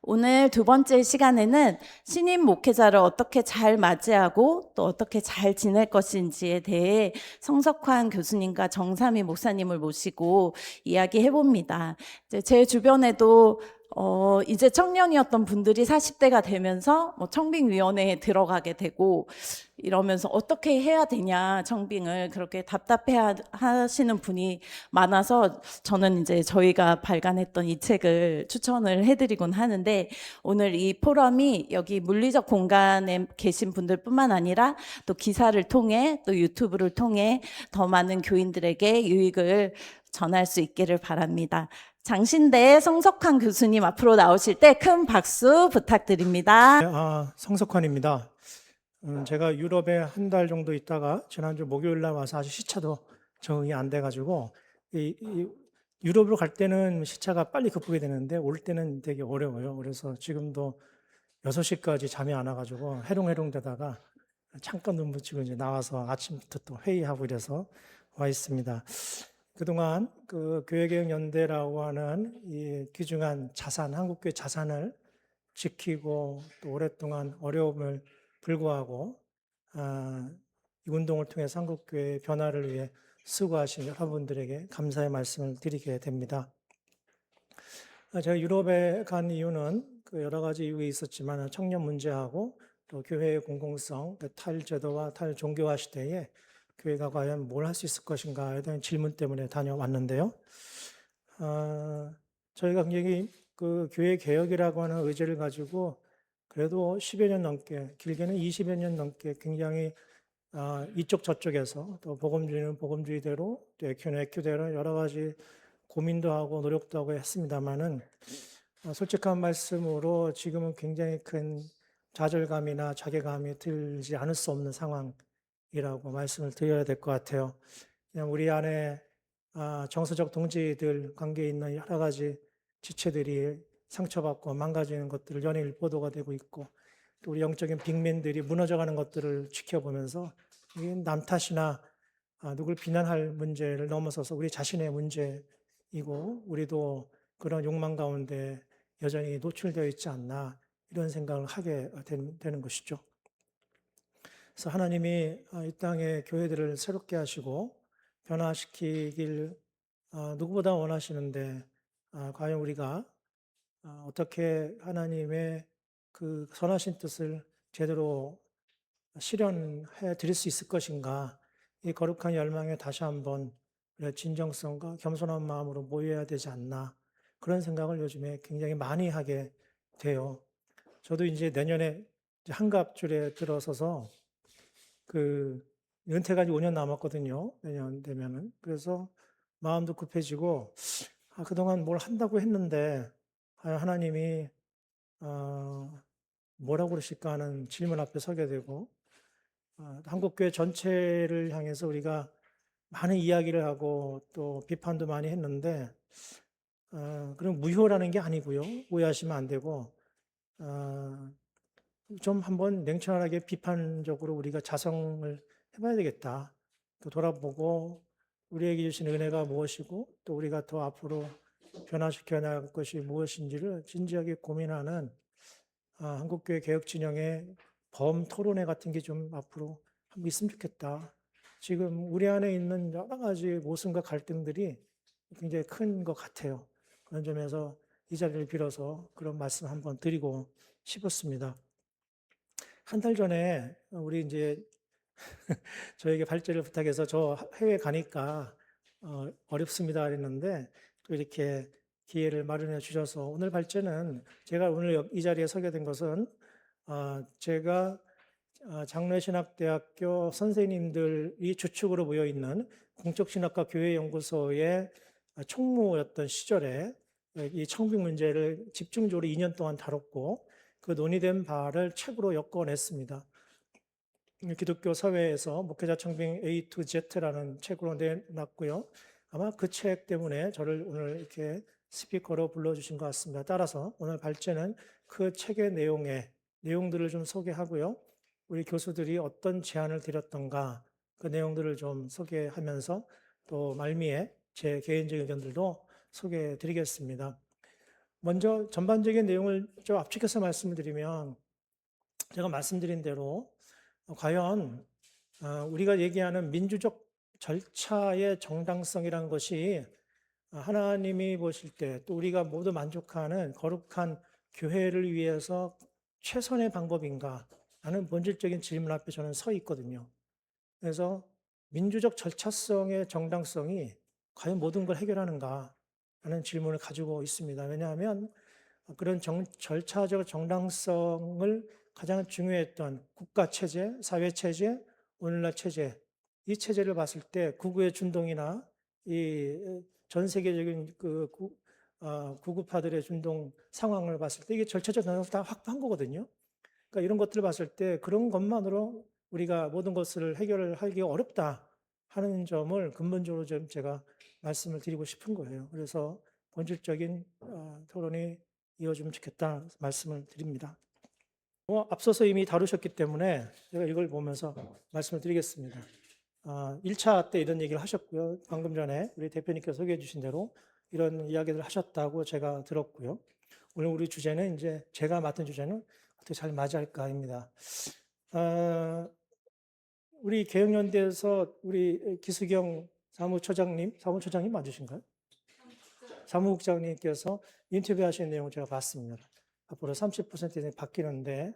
오늘 두 번째 시간에는 신임 목회자를 어떻게 잘 맞이하고 또 어떻게 잘 지낼 것인지에 대해 성석환 교수님과 정삼희 목사님을 모시고 이야기해 봅니다. 이제 제 주변에도 이제 청년이었던 분들이 40대가 되면서 청빙위원회에 들어가게 되고 이러면서 어떻게 해야 되냐, 청빙을 그렇게 답답해 하시는 분이 많아서 저는 이제 저희가 발간했던 이 책을 추천을 해드리곤 하는데, 오늘 이 포럼이 여기 물리적 공간에 계신 분들뿐만 아니라 또 기사를 통해 또 유튜브를 통해 더 많은 교인들에게 유익을 전할 수 있기를 바랍니다. 장신대 성석환 교수님 앞으로 나오실 때 큰 박수 부탁드립니다. 성석환입니다. 제가 유럽에 한 달 정도 있다가 지난주 목요일 날 와서 아직 시차도 적응이 안 돼가지고 유럽으로 갈 때는 시차가 빨리 급하게 되는데 올 때는 되게 어려워요. 그래서 지금도 6시까지 잠이 안 와가지고 해롱해롱 되다가 잠깐 눈 붙이고 이제 나와서 아침부터 또 회의하고 이래서 와 있습니다. 그동안 그 교회개혁연대라고 하는 이 귀중한 자산, 한국교회 자산을 지키고 또 오랫동안 어려움을 불구하고 이 운동을 통해서 한국교회의 변화를 위해 수고하신 여러분들에게 감사의 말씀을 드리게 됩니다. 제가 유럽에 간 이유는 그 여러 가지 이유가 있었지만 청년 문제하고 또 교회의 공공성, 탈제도와 탈종교화 시대에 교회가 과연 뭘 할 수 있을 것인가에 대한 질문 때문에 다녀왔는데요. 저희가 굉장히 그 교회 개혁이라고 하는 의제를 가지고 그래도 10여 년 넘게, 길게는 20여 년 넘게 굉장히 이쪽 저쪽에서 또 복음주의는 복음주의대로 또 액큐는 액큐대로 여러 가지 고민도 하고 노력도 하고 했습니다만은 솔직한 말씀으로 지금은 굉장히 큰 좌절감이나 자괴감이 들지 않을 수 없는 상황이라고 말씀을 드려야 될 것 같아요. 그냥 우리 안에 정서적 동지들 관계에 있는 여러 가지 지체들이 상처받고 망가지는 것들을 연일 보도가 되고 있고 또 우리 영적인 빅맨들이 무너져가는 것들을 지켜보면서 이게 남 탓이나 누굴 비난할 문제를 넘어서서 우리 자신의 문제이고 우리도 그런 욕망 가운데 여전히 노출되어 있지 않나 이런 생각을 하게 되는 것이죠. 그래서 하나님이 이 땅의 교회들을 새롭게 하시고 변화시키길 누구보다 원하시는데 과연 우리가 어떻게 하나님의 그 선하신 뜻을 제대로 실현해 드릴 수 있을 것인가 이 거룩한 열망에 다시 한번 진정성과 겸손한 마음으로 모여야 되지 않나 그런 생각을 요즘에 굉장히 많이 하게 돼요. 저도 이제 내년에 한갑줄에 들어서서 그 은퇴가 이제 5년 남았거든요. 내년 되면은. 그래서 마음도 급해지고 그동안 뭘 한다고 했는데 하나님이 뭐라고 그러실까 하는 질문 앞에 서게 되고 한국교회 전체를 향해서 우리가 많은 이야기를 하고 또 비판도 많이 했는데 그럼 무효라는 게 아니고요. 오해하시면 안 되고 좀 한번 냉철하게 비판적으로 우리가 자성을 해봐야 되겠다. 또 돌아보고 우리에게 주신 은혜가 무엇이고 또 우리가 더 앞으로 변화시켜 나갈 것이 무엇인지를 진지하게 고민하는 한국교회 개혁진영의 범토론회 같은 게 좀 앞으로 한번 있으면 좋겠다. 지금 우리 안에 있는 여러 가지 모순과 갈등들이 굉장히 큰 것 같아요. 그런 점에서 이 자리를 빌어서 그런 말씀 한번 드리고 싶었습니다. 한 달 전에 우리 이제 저에게 발제를 부탁해서 저 해외 가니까 어렵습니다 그랬는데 또 이렇게 기회를 마련해 주셔서 오늘 발제는 제가 오늘 이 자리에 서게 된 것은 제가 장로신학대학교 선생님들이 주축으로 모여 있는 공적신학과 교회연구소의 총무였던 시절에 이 청빙 문제를 집중적으로 2년 동안 다뤘고 그 논의된 바를 책으로 엮어냈습니다. 기독교 사회에서 목회자 청빙 A to Z라는 책으로 내놨고요. 아마 그 책 때문에 저를 오늘 이렇게 스피커로 불러주신 것 같습니다. 따라서 오늘 발제는 그 책의 내용들을 좀 소개하고요. 우리 교수들이 어떤 제안을 드렸던가 그 내용들을 좀 소개하면서 또 말미에 제 개인적인 의견들도 소개해 드리겠습니다. 먼저 전반적인 내용을 좀 압축해서 말씀을 드리면 제가 말씀드린 대로 과연 우리가 얘기하는 민주적 절차의 정당성이라는 것이 하나님이 보실 때 또 우리가 모두 만족하는 거룩한 교회를 위해서 최선의 방법인가 하는 본질적인 질문 앞에 저는 서 있거든요. 그래서 민주적 절차성의 정당성이 과연 모든 걸 해결하는가 하는 질문을 가지고 있습니다. 왜냐하면 그런 절차적 정당성을 가장 중요했던 국가 체제, 사회 체제, 오늘날 체제, 이 체제를 봤을 때 구구의 준동이나 이 전 세계적인 구구파들의 준동 상황을 봤을 때 이게 절차적 정당성 다 확보한 거거든요. 그러니까 이런 것들을 봤을 때 그런 것만으로 우리가 모든 것을 해결하기 어렵다 하는 점을 근본적으로 좀 제가 말씀을 드리고 싶은 거예요. 그래서 본질적인 토론이 이어지면 좋겠다 말씀을 드립니다. 앞서서 이미 다루셨기 때문에 제가 이걸 보면서 말씀을 드리겠습니다. 1차 때 이런 얘기를 하셨고요. 방금 전에 우리 대표님께서 소개해 주신 대로 이런 이야기를 하셨다고 제가 들었고요. 오늘 우리 주제는 이제 제가 맡은 주제는 어떻게 잘 맞이할까입니다. 우리 개혁연대에서 우리 기수경 사무처장님 맞으신가요? 사무국장님께서 인터뷰하신 내용을 제가 봤습니다. 앞으로 30% 이상 바뀌는데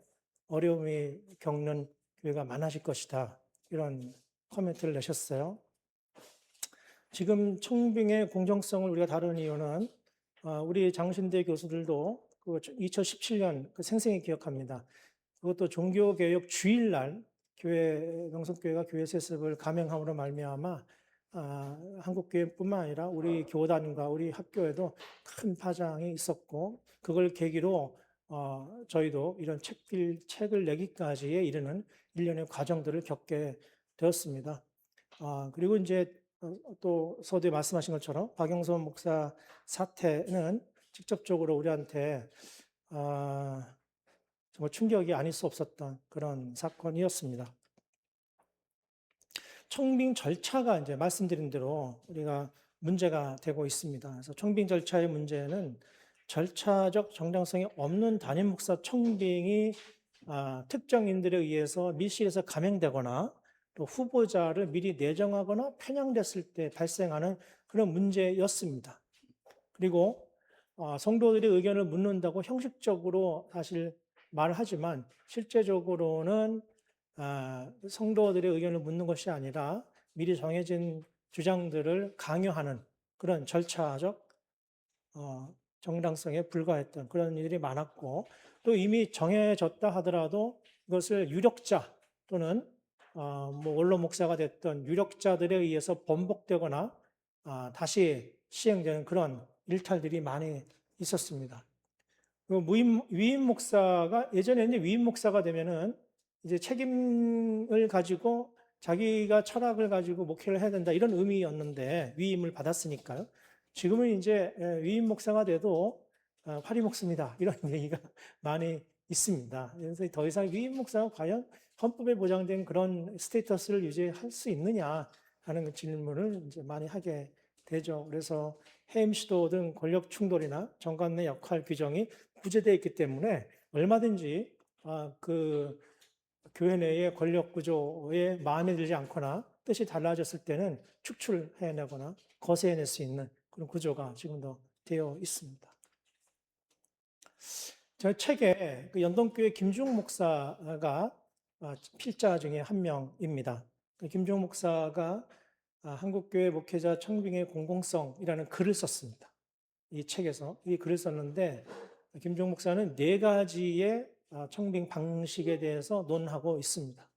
어려움이 겪는 교회가 많아질 것이다. 이런 코멘트를 내셨어요. 지금 청빙의 공정성을 우리가 다루는 이유는 우리 장신대 교수들도 2017년 생생히 기억합니다. 그것도 종교개혁 주일날 명성교회가 교회 세습을 감행함으로 말미암아 한국교회뿐만 아니라 우리 교단과 우리 학교에도 큰 파장이 있었고 그걸 계기로 저희도 이런 책을 내기까지에 이르는 일련의 과정들을 겪게 되었습니다. 그리고 이제 또 서두에 말씀하신 것처럼 박영선 목사 사태는 직접적으로 우리한테 정말 충격이 아닐 수 없었던 그런 사건이었습니다. 청빙 절차가 이제 말씀드린 대로 우리가 문제가 되고 있습니다. 그래서 청빙 절차의 문제는 절차적 정당성이 없는 담임 목사 청빙이 특정인들에 의해서 밀실에서 감행되거나 또 후보자를 미리 내정하거나 편향됐을 때 발생하는 그런 문제였습니다. 그리고 성도들의 의견을 묻는다고 형식적으로 사실 말을 하지만 실제적으로는 성도들의 의견을 묻는 것이 아니라 미리 정해진 주장들을 강요하는 그런 절차적 정당성에 불과했던 그런 일이 많았고 또 이미 정해졌다 하더라도 이것을 유력자 또는 뭐 원로 목사가 됐던 유력자들에 의해서 번복되거나 다시 시행되는 그런 일탈들이 많이 있었습니다. 위임 목사가 예전에는 위임 목사가 되면은 이제 책임을 가지고 자기가 철학을 가지고 목회를 해야 된다 이런 의미였는데 위임을 받았으니까요. 지금은 이제 위임 목사가 돼도 파리 목사입니다 이런 얘기가 많이 있습니다. 그래서 더 이상 위임 목사가 과연 헌법에 보장된 그런 스테이터스를 유지할 수 있느냐 하는 질문을 이제 많이 하게 되죠. 그래서 해임 시도 등 권력 충돌이나 정관 내 역할 규정이 구제되어 있기 때문에 얼마든지 그 교회 내의 권력 구조에 마음에 들지 않거나 뜻이 달라졌을 때는 축출해내거나 거세해낼 수 있는 그런 구조가 지금도 되어 있습니다. 저 책에 그 연동교회 김중 목사가 필자 중에 한 명입니다. 김중 목사가 한국교회 목회자 청빙의 공공성이라는 글을 썼습니다. 이 책에서 이 글을 썼는데 김종 목사는 4가지의 청빙 방식에 대해서 논하고 있습니다.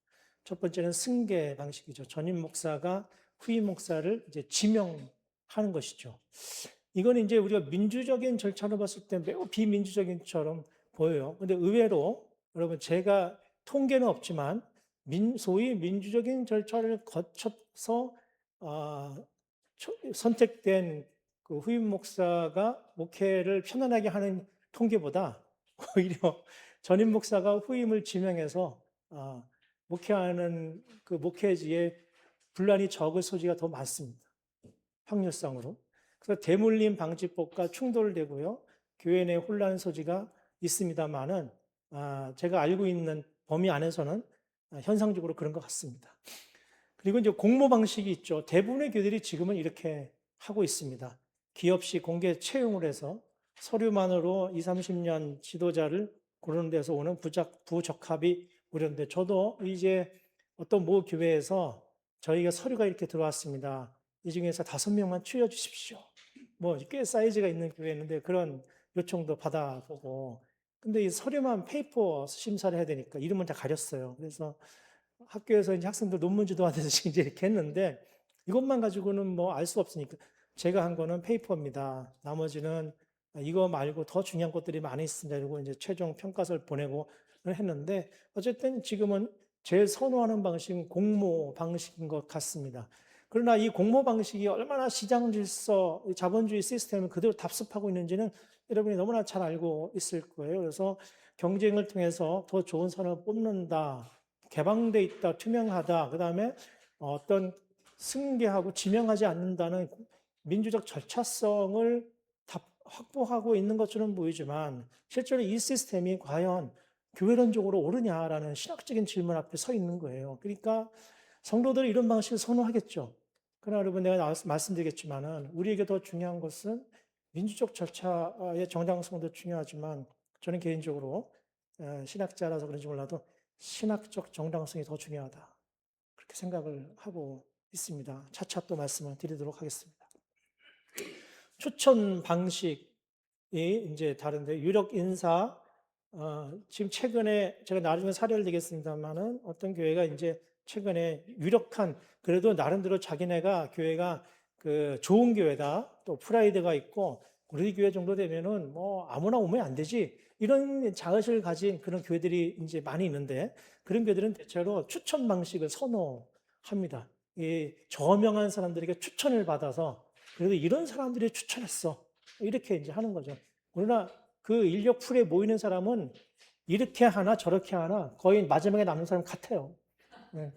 첫 번째는 승계 방식이죠. 전임 목사가 후임 목사를 이제 지명하는 것이죠. 이건 이제 우리가 민주적인 절차로 봤을 때 매우 비민주적인처럼 보여요. 근데 의외로 여러분 제가 통계는 없지만 소위 민주적인 절차를 거쳐서 선택된 그 후임 목사가 목회를 편안하게 하는 통계보다 오히려 전임 목사가 후임을 지명해서 목회하는 그 목회지에 분란이 적을 소지가 더 많습니다. 확률상으로. 그래서 대물림 방지법과 충돌되고요. 교회 내 혼란 소지가 있습니다만은 제가 알고 있는 범위 안에서는 현상적으로 그런 것 같습니다. 그리고 이제 공모 방식이 있죠. 대부분의 교회들이 지금은 이렇게 하고 있습니다. 기업식 공개 채용을 해서 서류만으로 20, 30년 지도자를 고르는 데서 오는 부적합이 우려인데 저도 이제 어떤 모 교회에서 저희가 서류가 이렇게 들어왔습니다. 이 중에서 5명만 추려주십시오. 뭐 꽤 사이즈가 있는 교회였는데 그런 요청도 받아보고 근데 이 서류만 페이퍼 심사를 해야 되니까 이름은 다 가렸어요. 그래서 학교에서 이제 학생들 논문 지도하듯이 이제 이렇게 했는데 이것만 가지고는 뭐 알 수 없으니까 제가 한 거는 페이퍼입니다. 나머지는 이거 말고 더 중요한 것들이 많이 있습니다. 그리고 이제 최종 평가서를 보내고 했는데 어쨌든 지금은 제일 선호하는 방식은 공모 방식인 것 같습니다. 그러나 이 공모 방식이 얼마나 시장 질서, 자본주의 시스템을 그대로 답습하고 있는지는 여러분이 너무나 잘 알고 있을 거예요. 그래서 경쟁을 통해서 더 좋은 사람을 뽑는다. 개방돼 있다, 투명하다. 그다음에 어떤 승계하고 지명하지 않는다는 민주적 절차성을 확보하고 있는 것처럼 보이지만 실제로 이 시스템이 과연 교회론적으로 옳으냐라는 신학적인 질문 앞에 서 있는 거예요. 그러니까 성도들이 이런 방식을 선호하겠죠. 그러나 여러분 내가 말씀드리겠지만은 우리에게 더 중요한 것은 민주적 절차의 정당성도 중요하지만 저는 개인적으로 신학자라서 그런지 몰라도 신학적 정당성이 더 중요하다. 그렇게 생각을 하고 있습니다. 차차 또 말씀을 드리도록 하겠습니다. 추천 방식이 이제 다른데 유력 인사 지금 최근에 제가 나중에 사례를 들겠습니다만은 어떤 교회가 이제 최근에 유력한 그래도 나름대로 자기네가 교회가 그 좋은 교회다 또 프라이드가 있고 우리 교회 정도 되면은 뭐 아무나 오면 안 되지 이런 자의식을 가진 그런 교회들이 이제 많이 있는데 그런 교회들은 대체로 추천 방식을 선호합니다. 이 저명한 사람들에게 추천을 받아서 그래도 이런 사람들이 추천했어 이렇게 이제 하는 거죠. 그러나 그 인력 풀에 모이는 사람은 이렇게 하나 저렇게 하나 거의 마지막에 남는 사람 같아요. 네,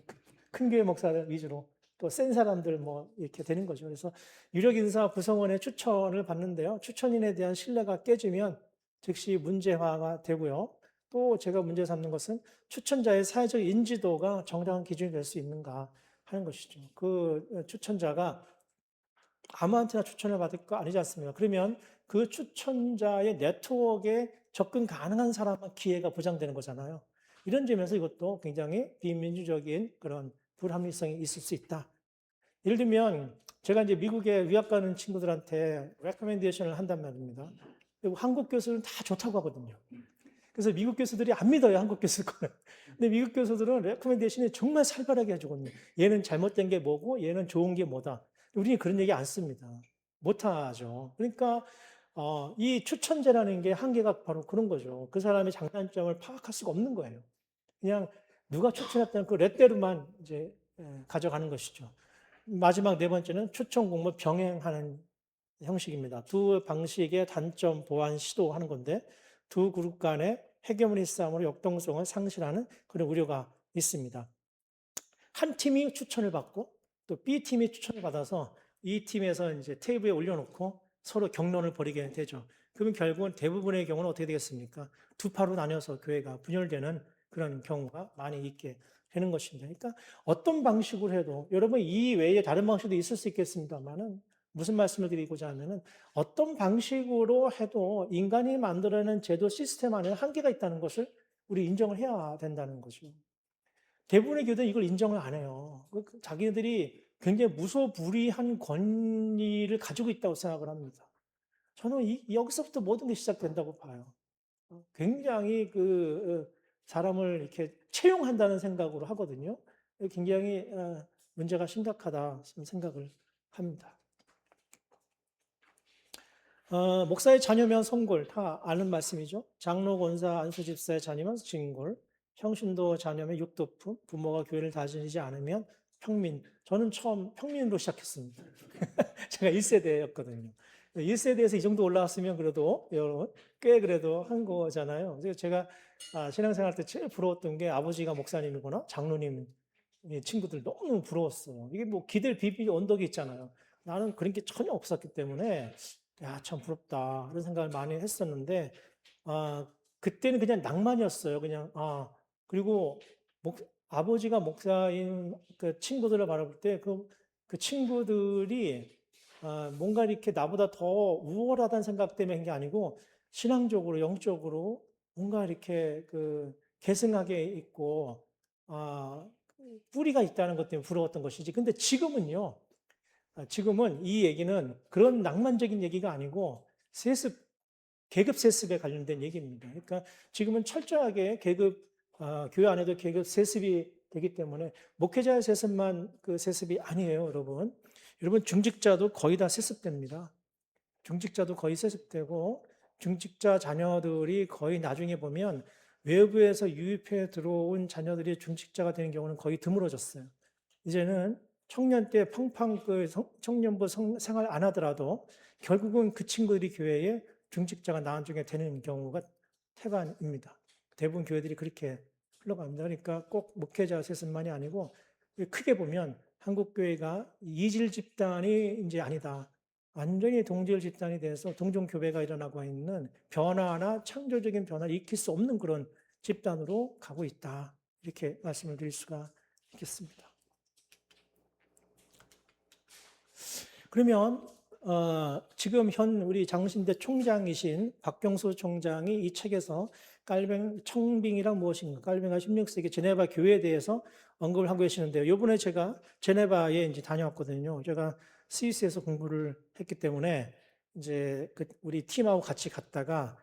큰 교회 목사들 위주로 또 센 사람들 뭐 이렇게 되는 거죠. 그래서 유력 인사 구성원의 추천을 받는데요. 추천인에 대한 신뢰가 깨지면 즉시 문제화가 되고요. 또 제가 문제 삼는 것은 추천자의 사회적 인지도가 정당한 기준이 될 수 있는가 하는 것이죠. 그 추천자가 아무한테나 추천을 받을 거 아니지 않습니까? 그러면 그 추천자의 네트워크에 접근 가능한 사람만 기회가 보장되는 거잖아요. 이런 점에서 이것도 굉장히 비민주적인 그런 불합리성이 있을 수 있다. 예를 들면 제가 이제 미국에 유학 가는 친구들한테 레코멘데이션을 한단 말입니다. 그리고 한국 교수는 다 좋다고 하거든요. 그래서 미국 교수들이 안 믿어요, 한국 교수 거는. 근데 미국 교수들은 레코멘데이션이 정말 살벌하게 해주거든요. 얘는 잘못된 게 뭐고, 얘는 좋은 게 뭐다. 우리는 그런 얘기 안 씁니다. 못하죠. 그러니까, 이 추천제라는 게 한계가 바로 그런 거죠. 그 사람의 장단점을 파악할 수가 없는 거예요. 그냥 누가 추천했다는 그 레대로만 이제 가져가는 것이죠. 마지막 네 번째는 추천 공모 병행하는 형식입니다. 두 방식의 단점 보완 시도하는 건데 두 그룹 간의 헤게모니 싸움으로 역동성을 상실하는 그런 우려가 있습니다. 한 팀이 추천을 받고 또 B팀이 추천을 받아서 이 팀에서 이제 테이블에 올려놓고 서로 경론을 벌이게 되죠. 그러면 결국은 대부분의 경우는 어떻게 되겠습니까? 두 파로 나뉘어서 교회가 분열되는 그런 경우가 많이 있게 되는 것입니다. 그러니까 어떤 방식으로 해도 여러분 이 외에 다른 방식도 있을 수 있겠습니다만은 무슨 말씀을 드리고자 하면은 어떤 방식으로 해도 인간이 만들어낸 제도 시스템 안에 한계가 있다는 것을 우리 인정을 해야 된다는 거죠. 대부분의 교회들은 이걸 인정을 안 해요. 자기들이 굉장히 무소불위한 권리를 가지고 있다고 생각을 합니다. 저는 여기서부터 모든 게 시작된다고 봐요. 굉장히 사람을 이렇게 채용한다는 생각으로 하거든요. 굉장히 문제가 심각하다 생각을 합니다. 목사의 자녀면 성골 다 아는 말씀이죠. 장로, 권사, 안수 집사의 자녀면 증골, 평신도 자녀면 육도품, 부모가 교회를 다니지 않으면 평민. 저는 처음 평민으로 시작했습니다. 제가 1세대였거든요. 1세대에서 이 정도 올라왔으면 그래도 여러분 꽤 그래도 한 거잖아요. 그래서 제가 신앙생활 때 제일 부러웠던 게 아버지가 목사님이거나 장로님 친구들 너무 부러웠어요. 이게 뭐 기댈 비비 언덕이 있잖아요. 나는 그런 게 전혀 없었기 때문에 야, 참 부럽다. 그런 생각을 많이 했었는데, 아, 그때는 그냥 낭만이었어요. 그냥, 그리고 아버지가 목사인 그 친구들을 바라볼 때 그 친구들이 뭔가 이렇게 나보다 더 우월하다는 생각 때문에 한 게 아니고, 신앙적으로, 영적으로 뭔가 이렇게 그 계승하게 있고, 아, 뿌리가 있다는 것 때문에 부러웠던 것이지. 근데 지금은요, 지금은 이 얘기는 그런 낭만적인 얘기가 아니고 세습, 계급 세습에 관련된 얘기입니다. 그러니까 지금은 철저하게 교회 안에도 계급 세습이 되기 때문에 목회자의 세습만 그 세습이 아니에요, 여러분. 여러분, 중직자도 거의 다 세습됩니다. 중직자도 거의 세습되고, 중직자 자녀들이 거의 나중에 보면 외부에서 유입해 들어온 자녀들이 중직자가 되는 경우는 거의 드물어졌어요. 이제는 청년 때 팡팡 청년부 생활 안 하더라도 결국은 그 친구들이 교회에 중직자가 나중에 되는 경우가 태반입니다. 대부분 교회들이 그렇게 흘러갑니다. 그러니까 꼭 목회자 세습만이 아니고 크게 보면 한국 교회가 이질 집단이 이제 아니다. 완전히 동질 집단이 돼서 동종교배가 일어나고 있는 변화나 창조적인 변화를 익힐 수 없는 그런 집단으로 가고 있다. 이렇게 말씀을 드릴 수가 있겠습니다. 그러면 지금 현 우리 장신대 총장이신 박경수 총장이 이 책에서 청빙이란 무엇인가, 깔뱅이가 16세기 제네바 교회에 대해서 언급을 하고 계시는데요. 이번에 제가 제네바에 이제 다녀왔거든요. 제가 스위스에서 공부를 했기 때문에 이제 우리 팀하고 같이 갔다가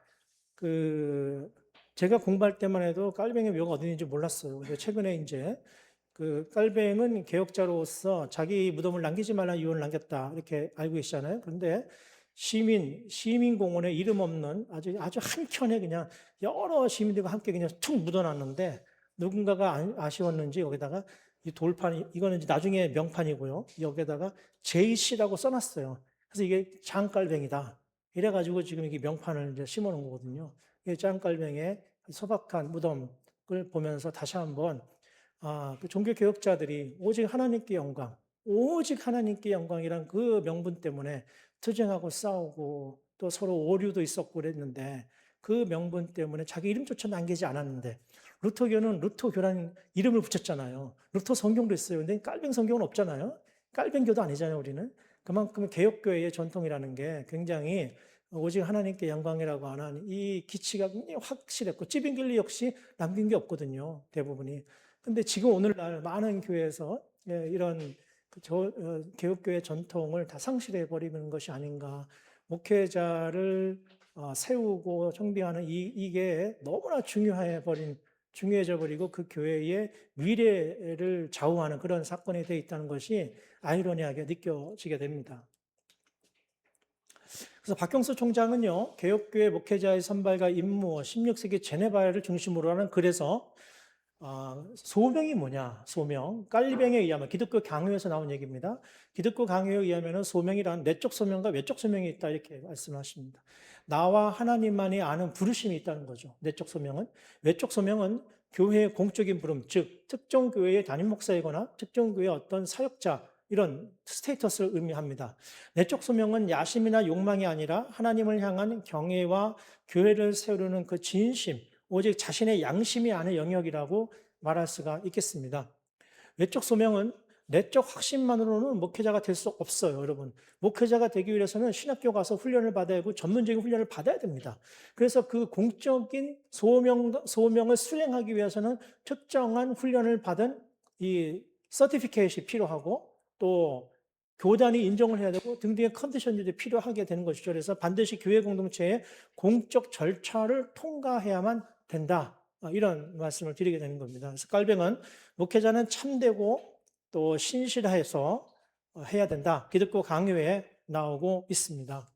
제가 공부할 때만 해도 깔뱅이 묘가 어디 있는지 몰랐어요. 근데 최근에 이제 깔뱅은 개혁자로서 자기 무덤을 남기지 말라는 유언을 남겼다. 이렇게 알고 계시잖아요. 그런데 시민공원에 이름 없는 아주 한켠에 그냥 여러 시민들과 함께 그냥 툭 묻어놨는데 누군가가 아쉬웠는지 여기다가 이 돌판, 이거는 이제 나중에 명판이고요. 여기다가 JC라고 써놨어요. 그래서 이게 장깔뱅이다. 이래가지고 지금 이게 명판을 이제 심어 놓은 거거든요. 이 장깔뱅의 소박한 무덤을 보면서 다시 한번 그 종교개혁자들이 오직 하나님께 영광, 오직 하나님께 영광이란 그 명분 때문에 투쟁하고 싸우고 또 서로 오류도 있었고 그랬는데 그 명분 때문에 자기 이름조차 남기지 않았는데 루터교는 루터교라는 이름을 붙였잖아요. 루터 성경도 있어요. 근데 깔뱅 성경은 없잖아요. 깔뱅교도 아니잖아요, 우리는. 그만큼 개혁교회의 전통이라는 게 굉장히 오직 하나님께 영광이라고 하는 이 기치가 굉장히 확실했고 찌빙길리 역시 남긴 게 없거든요. 대부분이. 근데 지금 오늘날 많은 교회에서 이런 개혁교회 전통을 다 상실해 버리는 것이 아닌가. 목회자를 세우고 청빙하는 이게 너무나 중요해져 버리고 그 교회의 미래를 좌우하는 그런 사건이 되어 있다는 것이 아이러니하게 느껴지게 됩니다. 그래서 박경수 총장은요, 개혁교회 목회자의 선발과 임무, 16세기 제네바를 중심으로 하는 글에서 소명이 뭐냐? 소명. 깔뱅에 의하면 기독교 강요에서 나온 얘기입니다. 기독교 강요에 의하면 소명이란 내적 소명과 외적 소명이 있다 이렇게 말씀하십니다. 나와 하나님만이 아는 부르심이 있다는 거죠. 내적 소명은. 외적 소명은 교회의 공적인 부름, 즉 특정 교회의 담임 목사이거나 특정 교회의 어떤 사역자 이런 스테이터스를 의미합니다. 내적 소명은 야심이나 욕망이 아니라 하나님을 향한 경외와 교회를 세우려는 그 진심, 오직 자신의 양심이 아는 영역이라고 말할 수가 있겠습니다. 외적 소명은 내적 확신만으로는 목회자가 될 수 없어요, 여러분. 목회자가 되기 위해서는 신학교 가서 훈련을 받아야 하고 전문적인 훈련을 받아야 됩니다. 그래서 그 공적인 소명을 수행하기 위해서는 특정한 훈련을 받은 이 서티피케이트이 필요하고 또 교단이 인정을 해야 되고 등등의 컨디션들이 필요하게 되는 것이죠. 그래서 반드시 교회 공동체의 공적 절차를 통과해야만 된다. 이런 말씀을 드리게 되는 겁니다. 그래서 깔뱅은 목회자는 참되고 또 신실해서 해야 된다. 기독교 강요에 나오고 있습니다.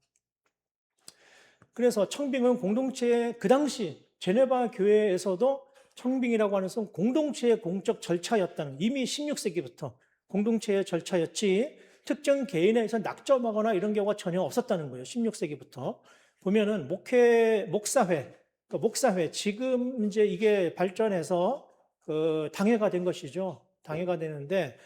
그래서 청빙은 공동체의 그 당시 제네바 교회에서도 청빙이라고 하는 것은 공동체의 공적 절차였다는, 이미 16세기부터 공동체의 절차였지 특정 개인에 의해서 낙점하거나 이런 경우가 전혀 없었다는 거예요. 16세기부터. 보면은 목사회, 지금 이제 이게 발전해서 당회가 된 것이죠. 당회가 되는데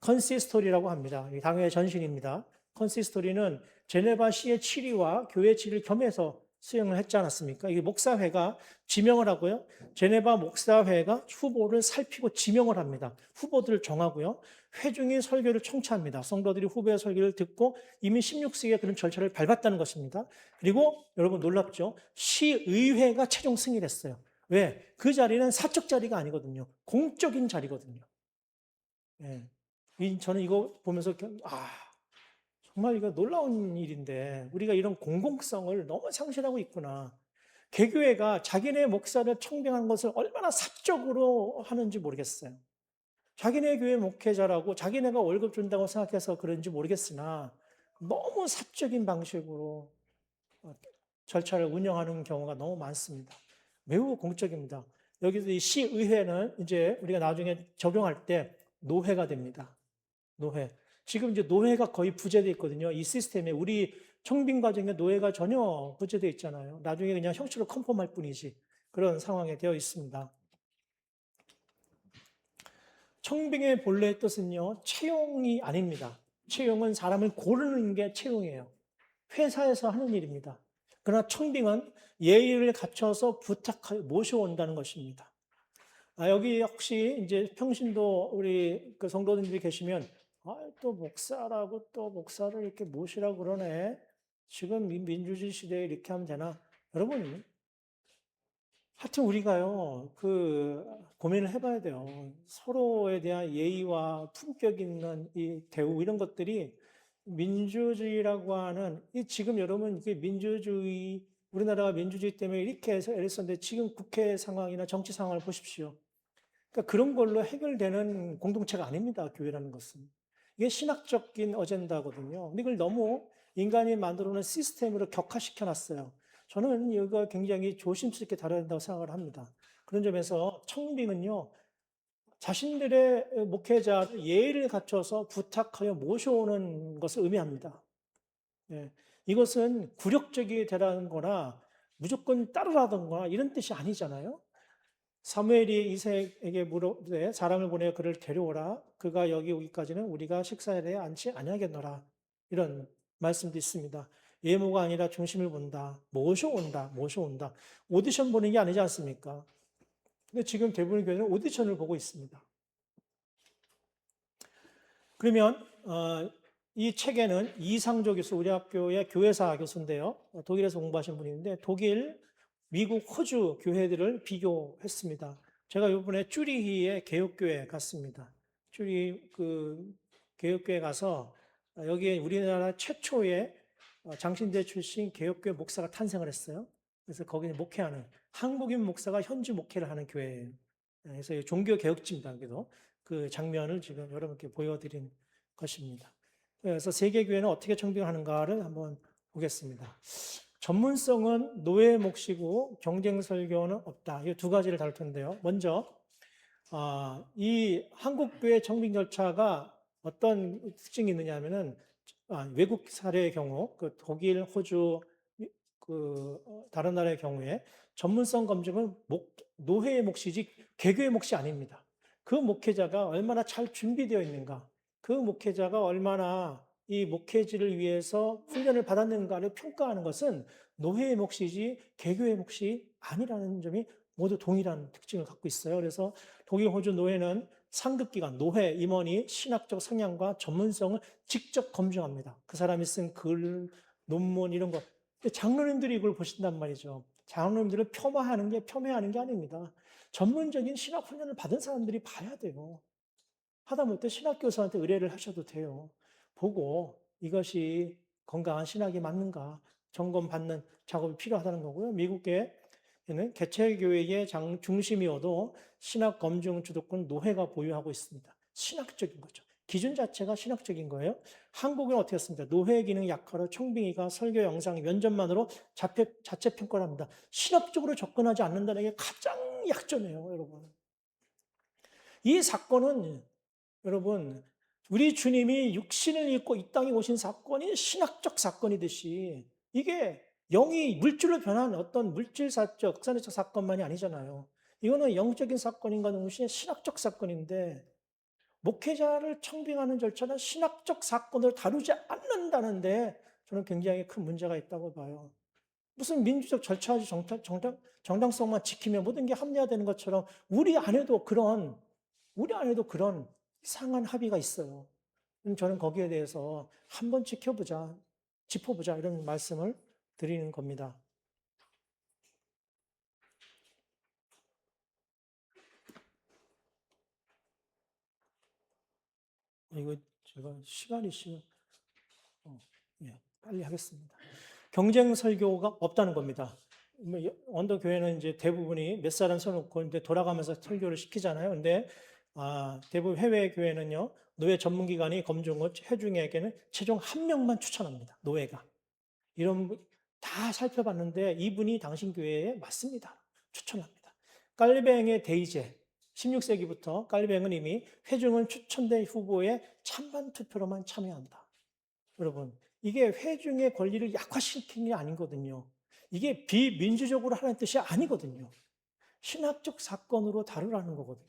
컨시스토리라고 합니다. 당회의 전신입니다. 컨시스토리는 제네바 시의 치리와 교회 치리를 겸해서 수행을 했지 않았습니까? 이게 목사회가 지명을 하고요. 제네바 목사회가 후보를 살피고 지명을 합니다. 후보들을 정하고요. 회중이 설교를 청취합니다. 성도들이 후보의 설교를 듣고 이미 16세기에 그런 절차를 밟았다는 것입니다. 그리고 여러분 놀랍죠? 시의회가 최종 승인을 했어요. 왜? 그 자리는 사적 자리가 아니거든요. 공적인 자리거든요. 예. 저는 이거 보면서 정말 이거 놀라운 일인데 우리가 이런 공공성을 너무 상실하고 있구나. 개교회가 자기네 목사를 청빙하는 것을 얼마나 사적으로 하는지 모르겠어요. 자기네 교회 목회자라고 자기네가 월급 준다고 생각해서 그런지 모르겠으나 너무 사적인 방식으로 절차를 운영하는 경우가 너무 많습니다. 매우 공적입니다. 여기서 이 시의회는 이제 우리가 나중에 적용할 때 노회가 됩니다. 노회. 지금 이제 노회가 거의 부재되어 있거든요. 이 시스템에 우리 청빙 과정에 노회가 전혀 부재되어 있잖아요. 나중에 그냥 형식으로 컨펌할 뿐이지 그런 상황에 되어 있습니다. 청빙의 본래의 뜻은요, 채용이 아닙니다. 채용은 사람을 고르는 게 채용이에요. 회사에서 하는 일입니다. 그러나 청빙은 예의를 갖춰서 부탁하여 모셔온다는 것입니다. 여기 혹시 이제 평신도 우리 그 성도님들이 계시면 또 목사라고 또 목사를 이렇게 모시라고 그러네. 지금 민주주의 시대에 이렇게 하면 되나? 여러분, 하여튼 우리가요, 고민을 해봐야 돼요. 서로에 대한 예의와 품격 있는 이 대우, 이런 것들이 민주주의라고 하는, 지금 여러분, 이게 민주주의, 우리나라가 민주주의 때문에 이렇게 해서 이랬었는데 지금 국회 상황이나 정치 상황을 보십시오. 그러니까 그런 걸로 해결되는 공동체가 아닙니다, 교회라는 것은. 이게 신학적인 어젠다거든요. 근데 이걸 너무 인간이 만들어 놓은 시스템으로 격화시켜 놨어요. 저는 이거 굉장히 조심스럽게 다뤄야 된다고 생각을 합니다. 그런 점에서 청빙은요, 자신들의 목회자를 예의를 갖춰서 부탁하여 모셔오는 것을 의미합니다. 예, 이것은 굴욕적이 되라는 거나 무조건 따르라던가 이런 뜻이 아니잖아요. 사무엘이 이새에게 물어되 사람을 보내어 그를 데려오라. 그가 여기 오기까지는 우리가 식사에 앉지 아니하겠노라. 이런 말씀도 있습니다. 예모가 아니라 중심을 본다. 모셔온다. 모셔온다. 오디션 보는 게 아니지 않습니까? 근데 지금 대부분의 교회는 오디션을 보고 있습니다. 그러면 이 책에는 이상조 교수, 우리 학교의 교회사 교수인데요. 독일에서 공부하신 분인데 독일, 미국, 호주 교회들을 비교했습니다. 제가 이번에 쭈리히의 개혁교회 갔습니다. 쭈리히 개혁교회 가서 여기에 우리나라 최초의 장신대 출신 개혁교회 목사가 탄생을 했어요. 그래서 거기는 목회하는 한국인 목사가 현지 목회를 하는 교회예요. 그래서 종교 개혁지입니다. 여기도 그 장면을 지금 여러분께 보여드린 것입니다. 그래서 세계교회는 어떻게 청빙하는가를 한번 보겠습니다. 전문성은 노예의 몫이고 경쟁 설교는 없다. 이 두 가지를 다룰 텐데요. 먼저 이 한국교회 청빙 절차가 어떤 특징이 있느냐 하면은 외국 사례의 경우 독일, 호주, 다른 나라의 경우에 전문성 검증은 노회의 몫이지 개교의 몫이 아닙니다. 그 목회자가 얼마나 잘 준비되어 있는가, 그 목회자가 얼마나 이 목회지를 위해서 훈련을 받았는가를 평가하는 것은 노회의 몫이지 개교의 몫이 아니라는 점이 모두 동일한 특징을 갖고 있어요. 그래서 독일, 호주 노회는 상급기관, 노회, 임원이 신학적 성향과 전문성을 직접 검증합니다. 그 사람이 쓴 글, 논문 이런 거. 장로님들이 이걸 보신단 말이죠. 장로님들을 폄하하는 게 아닙니다. 전문적인 신학 훈련을 받은 사람들이 봐야 돼요. 하다못해 신학교사한테 의뢰를 하셔도 돼요. 보고 이것이 건강한 신학이 맞는가 점검받는 작업이 필요하다는 거고요. 미국에는 개체교회의 중심이어도 신학 검증 주도권 노회가 보유하고 있습니다. 신학적인 거죠. 기준 자체가 신학적인 거예요. 한국은 어떻게 했습니까? 노회 기능 약화로 청빙이가 설교 영상 면접만으로 자체 평가를 합니다. 신학적으로 접근하지 않는다는 게 가장 약점이에요, 여러분. 이 사건은 여러분, 우리 주님이 육신을 입고 이 땅에 오신 사건이 신학적 사건이듯이 이게 영이 물질로 변한 어떤 물질사적, 역사적 사건만이 아니잖아요. 이거는 영적인 사건인가 동시에 신학적 사건인데 목회자를 청빙하는 절차는 신학적 사건을 다루지 않는다는데 저는 굉장히 큰 문제가 있다고 봐요. 무슨 민주적 절차지 정당성만 지키면 모든 게 합리화되는 것처럼 우리 안에도 그런 이상한 합의가 있어요. 저는 거기에 대해서 한번 짚어보자 이런 말씀을 드리는 겁니다. 이거 제가 시간이 있으면 예, 빨리 하겠습니다. 경쟁 설교가 없다는 겁니다. 언더 교회는 이제 대부분이 몇 사람 써놓고 이제 돌아가면서 설교를 시키잖아요. 근데 대부분 해외 교회는요, 노예 전문기관이 검증 후 회중에게는 최종 한 명만 추천합니다. 노예가. 이런 다 살펴봤는데 이분이 당신 교회에 맞습니다. 추천합니다. 깔뱅의 대의제 16세기부터 깔뱅은 이미 회중은 추천된 후보의 찬반 투표로만 참여한다. 여러분, 이게 회중의 권리를 약화시키는 게 아니거든요. 이게 비민주적으로 하라는 뜻이 아니거든요. 신학적 사건으로 다루라는 거거든요.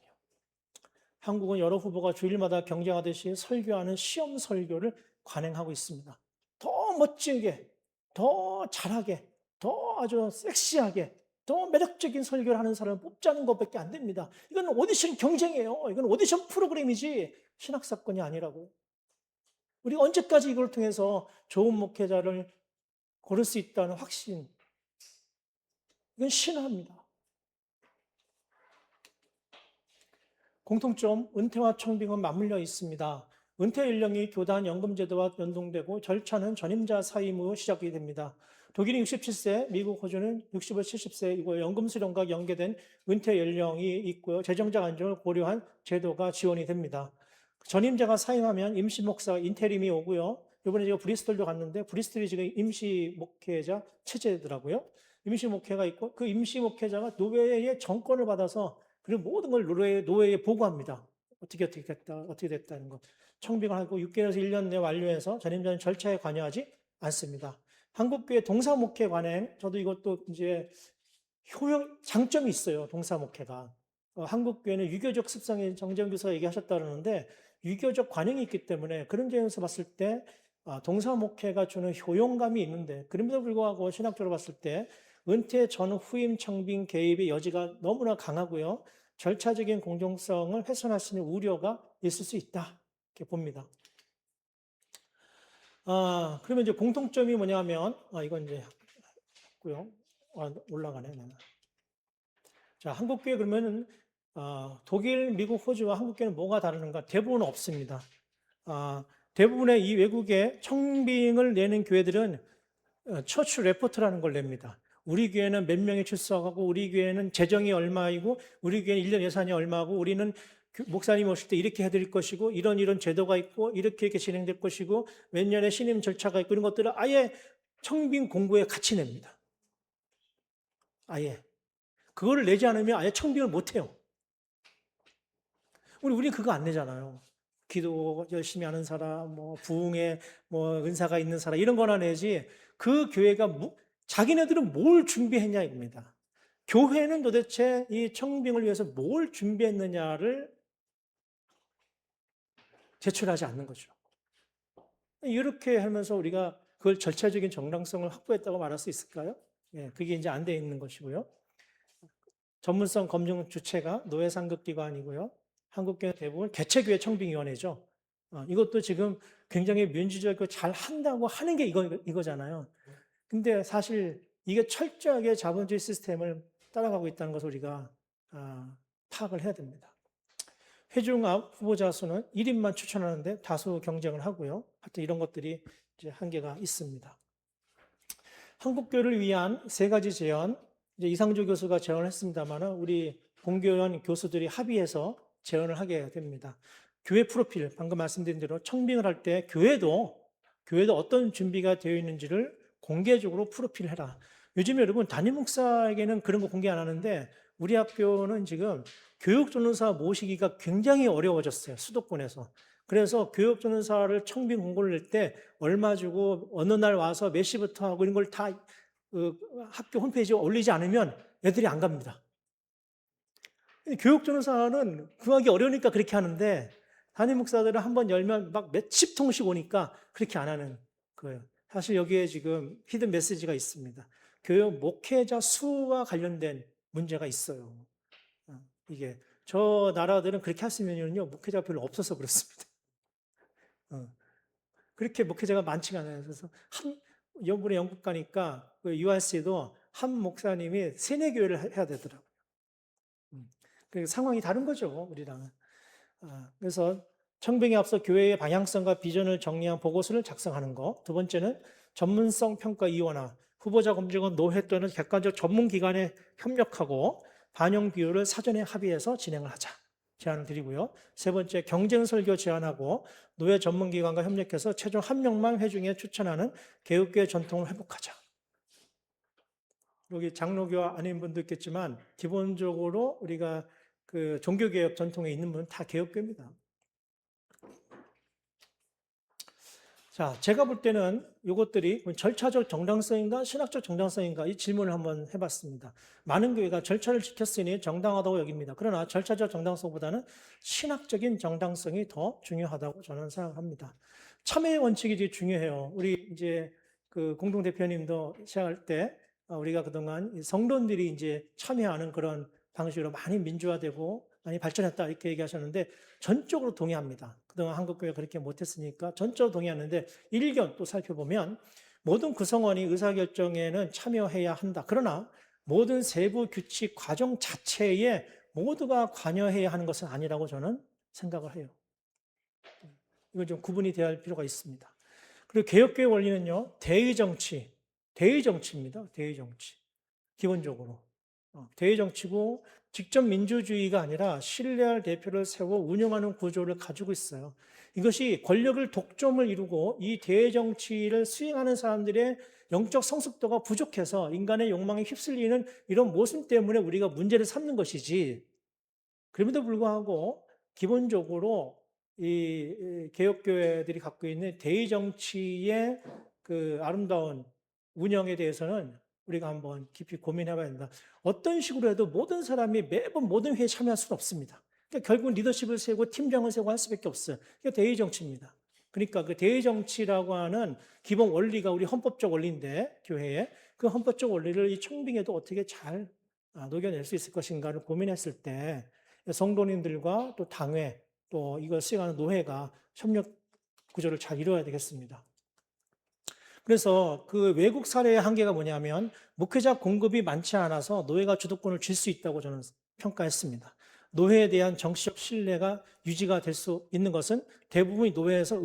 한국은 여러 후보가 주일마다 경쟁하듯이 설교하는 시험 설교를 관행하고 있습니다. 더 멋지게, 더 잘하게, 더 아주 섹시하게, 더 매력적인 설교를 하는 사람을 뽑자는 것밖에 안 됩니다. 이건 오디션 경쟁이에요. 이건 오디션 프로그램이지 신학사건이 아니라고요. 우리가 언제까지 이걸 통해서 좋은 목회자를 고를 수 있다는 확신, 이건 신화입니다. 공통점, 은퇴와 청빙은 맞물려 있습니다. 은퇴 연령이 교단 연금제도와 연동되고 절차는 전임자 사임 후 시작이 됩니다. 독일이 67세, 미국, 호주는 60에서 70세이고 연금 수령과 연계된 은퇴 연령이 있고요. 재정적 안정을 고려한 제도가 지원이 됩니다. 전임자가 사임하면 임시 목사 인테림이 오고요. 이번에 제가 브리스톨도 갔는데 브리스톨이 지금 임시 목회자 체제더라고요. 임시 목회가 있고 그 임시 목회자가 노예의 정권을 받아서 그리고 모든 걸 노예에 보고합니다. 어떻게 됐다는 거. 청빙을 하고 6개월에서 1년 내 완료해서 전임자는 절차에 관여하지 않습니다. 한국교회 동사목회 관행, 저도 이것도 이제 장점이 있어요. 동사목회가. 한국교회는 유교적 습성이 정재훈 교수가 얘기하셨다 그러는데 유교적 관행이 있기 때문에 그런 점에서 봤을 때 동사목회가 주는 효용감이 있는데 그럼에도 불구하고 신학적으로 봤을 때 은퇴 전 후임 청빙 개입의 여지가 너무나 강하고요. 절차적인 공정성을 훼손할 수 있는 우려가 있을 수 있다. 이렇게 봅니다. 그러면 이제 공통점이 뭐냐면, 이건 이제 했고요. 올라가네. 자, 한국교회 그러면은, 독일, 미국, 호주와 한국교회는 뭐가 다르는가? 대부분 없습니다. 대부분의 이 외국의 청빙을 내는 교회들은 처치 레포트라는 걸 냅니다. 우리 교회는 몇 명이 출석하고 우리 교회는 재정이 얼마이고 우리 교회는 1년 예산이 얼마고 우리는 목사님 오실 때 이렇게 해드릴 것이고 이런 제도가 있고 이렇게 진행될 것이고 몇 년의 신임 절차가 있고 이런 것들을 아예 청빙 공고에 같이 냅니다. 아예. 그거를 내지 않으면 아예 청빙을 못해요. 우리는 그거 안 내잖아요. 기도 열심히 하는 사람, 부흥에 은사가 있는 사람 이런 거나 내지 그 교회가 자기네들은 뭘 준비했냐 입니다. 교회는 도대체 이 청빙을 위해서 뭘 준비했느냐를 제출하지 않는 거죠. 이렇게 하면서 우리가 그걸 절차적인 정당성을 확보했다고 말할 수 있을까요? 예, 그게 이제 안 돼 있는 것이고요. 전문성 검증 주체가 노예상급기관이고요. 한국교회 대부분 개체교회 청빙위원회죠. 이것도 지금 굉장히 민주적이고 잘 한다고 하는 게 이거잖아요. 근데 사실 이게 철저하게 자본주의 시스템을 따라가고 있다는 것을 우리가 파악을 해야 됩니다. 회중 후보자 수는 1인만 추천하는데 다수 경쟁을 하고요. 하여튼 이런 것들이 이제 한계가 있습니다. 한국교회를 위한 세 가지 제안, 이제 이상조 교수가 제안을 했습니다만 우리 공교원 교수들이 합의해서 제안을 하게 됩니다. 교회 프로필, 방금 말씀드린 대로 청빙을 할 때 교회도 어떤 준비가 되어 있는지를 공개적으로 프로필을 해라. 요즘 여러분 담임 목사에게는 그런 거 공개 안 하는데 우리 학교는 지금 교육전도사 모시기가 굉장히 어려워졌어요. 수도권에서. 그래서 교육전도사를 청빙 공고를 낼 때 얼마 주고 어느 날 와서 몇 시부터 하고 이런 걸 다 학교 홈페이지에 올리지 않으면 애들이 안 갑니다. 교육전도사는 구하기 어려우니까 그렇게 하는데 담임 목사들은 한번 열면 막 몇십 통씩 오니까 그렇게 안 하는 거예요. 사실 여기에 지금 히든 메시지가 있습니다. 교회 목회자 수와 관련된 문제가 있어요. 이게 저 나라들은 그렇게 했으면요 목회자가 별로 없어서 그렇습니다. 어, 그렇게 목회자가 많지가 않아요. 그래서 이번에 영국 가니까 그 URC도 한 목사님이 세네 교회를 해야 되더라고요. 그 상황이 다른 거죠, 우리랑은. 그래서 청빙에 앞서 교회의 방향성과 비전을 정리한 보고서를 작성하는 거. 두 번째는 전문성 평가 위원회, 후보자 검증은 노회 또는 객관적 전문 기관에 협력하고 반영 비율을 사전에 합의해서 진행을 하자. 제안을 드리고요. 세 번째, 경쟁 설교 제안하고 노회 전문 기관과 협력해서 최종 한 명만 회중에 추천하는 개혁교회 전통을 회복하자. 여기 장로교 아닌 분도 있겠지만 기본적으로 우리가 그 종교개혁 전통에 있는 분은 다 개혁교입니다. 자, 제가 볼 때는 이것들이 절차적 정당성인가 신학적 정당성인가 이 질문을 한번 해봤습니다. 많은 교회가 절차를 지켰으니 정당하다고 여깁니다. 그러나 절차적 정당성보다는 신학적인 정당성이 더 중요하다고 저는 생각합니다. 참여의 원칙이 되게 중요해요. 우리 이제 그 공동대표님도 시작할 때 우리가 그동안 성도들이 이제 참여하는 그런 방식으로 많이 민주화되고 많이 발전했다 이렇게 얘기하셨는데 전적으로 동의합니다. 그동안 한국교회가 그렇게 못했으니까 전적으로 동의하는데 일견 또 살펴보면 모든 구성원이 의사결정에는 참여해야 한다. 그러나 모든 세부 규칙 과정 자체에 모두가 관여해야 하는 것은 아니라고 저는 생각을 해요. 이건 좀 구분이 되어야 할 필요가 있습니다. 그리고 개혁교회 원리는요, 대의정치입니다. 대의정치. 기본적으로. 대의정치고 직접 민주주의가 아니라 신뢰할 대표를 세워 운영하는 구조를 가지고 있어요. 이것이 권력을 독점을 이루고 이 대의정치를 수행하는 사람들의 영적 성숙도가 부족해서 인간의 욕망에 휩쓸리는 이런 모습 때문에 우리가 문제를 삼는 것이지. 그럼에도 불구하고 기본적으로 이 개혁교회들이 갖고 있는 대의정치의 그 아름다운 운영에 대해서는 우리가 한번 깊이 고민해 봐야 된다. 어떤 식으로 해도 모든 사람이 매번 모든 회의에 참여할 수는 없습니다. 그러니까 결국 리더십을 세우고 팀장을 세우고 할 수밖에 없어요. 그게 대의정치입니다. 그러니까 그 대의정치라고 하는 기본 원리가 우리 헌법적 원리인데 교회에 그 헌법적 원리를 이 청빙에도 어떻게 잘 녹여낼 수 있을 것인가를 고민했을 때 성도님들과 또 당회 또 이걸 수행하는 노회가 협력 구조를 잘 이루어야 되겠습니다. 그래서 그 외국 사례의 한계가 뭐냐면 목회자 공급이 많지 않아서 노회가 주도권을 쥘 수 있다고 저는 평가했습니다. 노회에 대한 정치적 신뢰가 유지가 될 수 있는 것은 대부분이 노회에서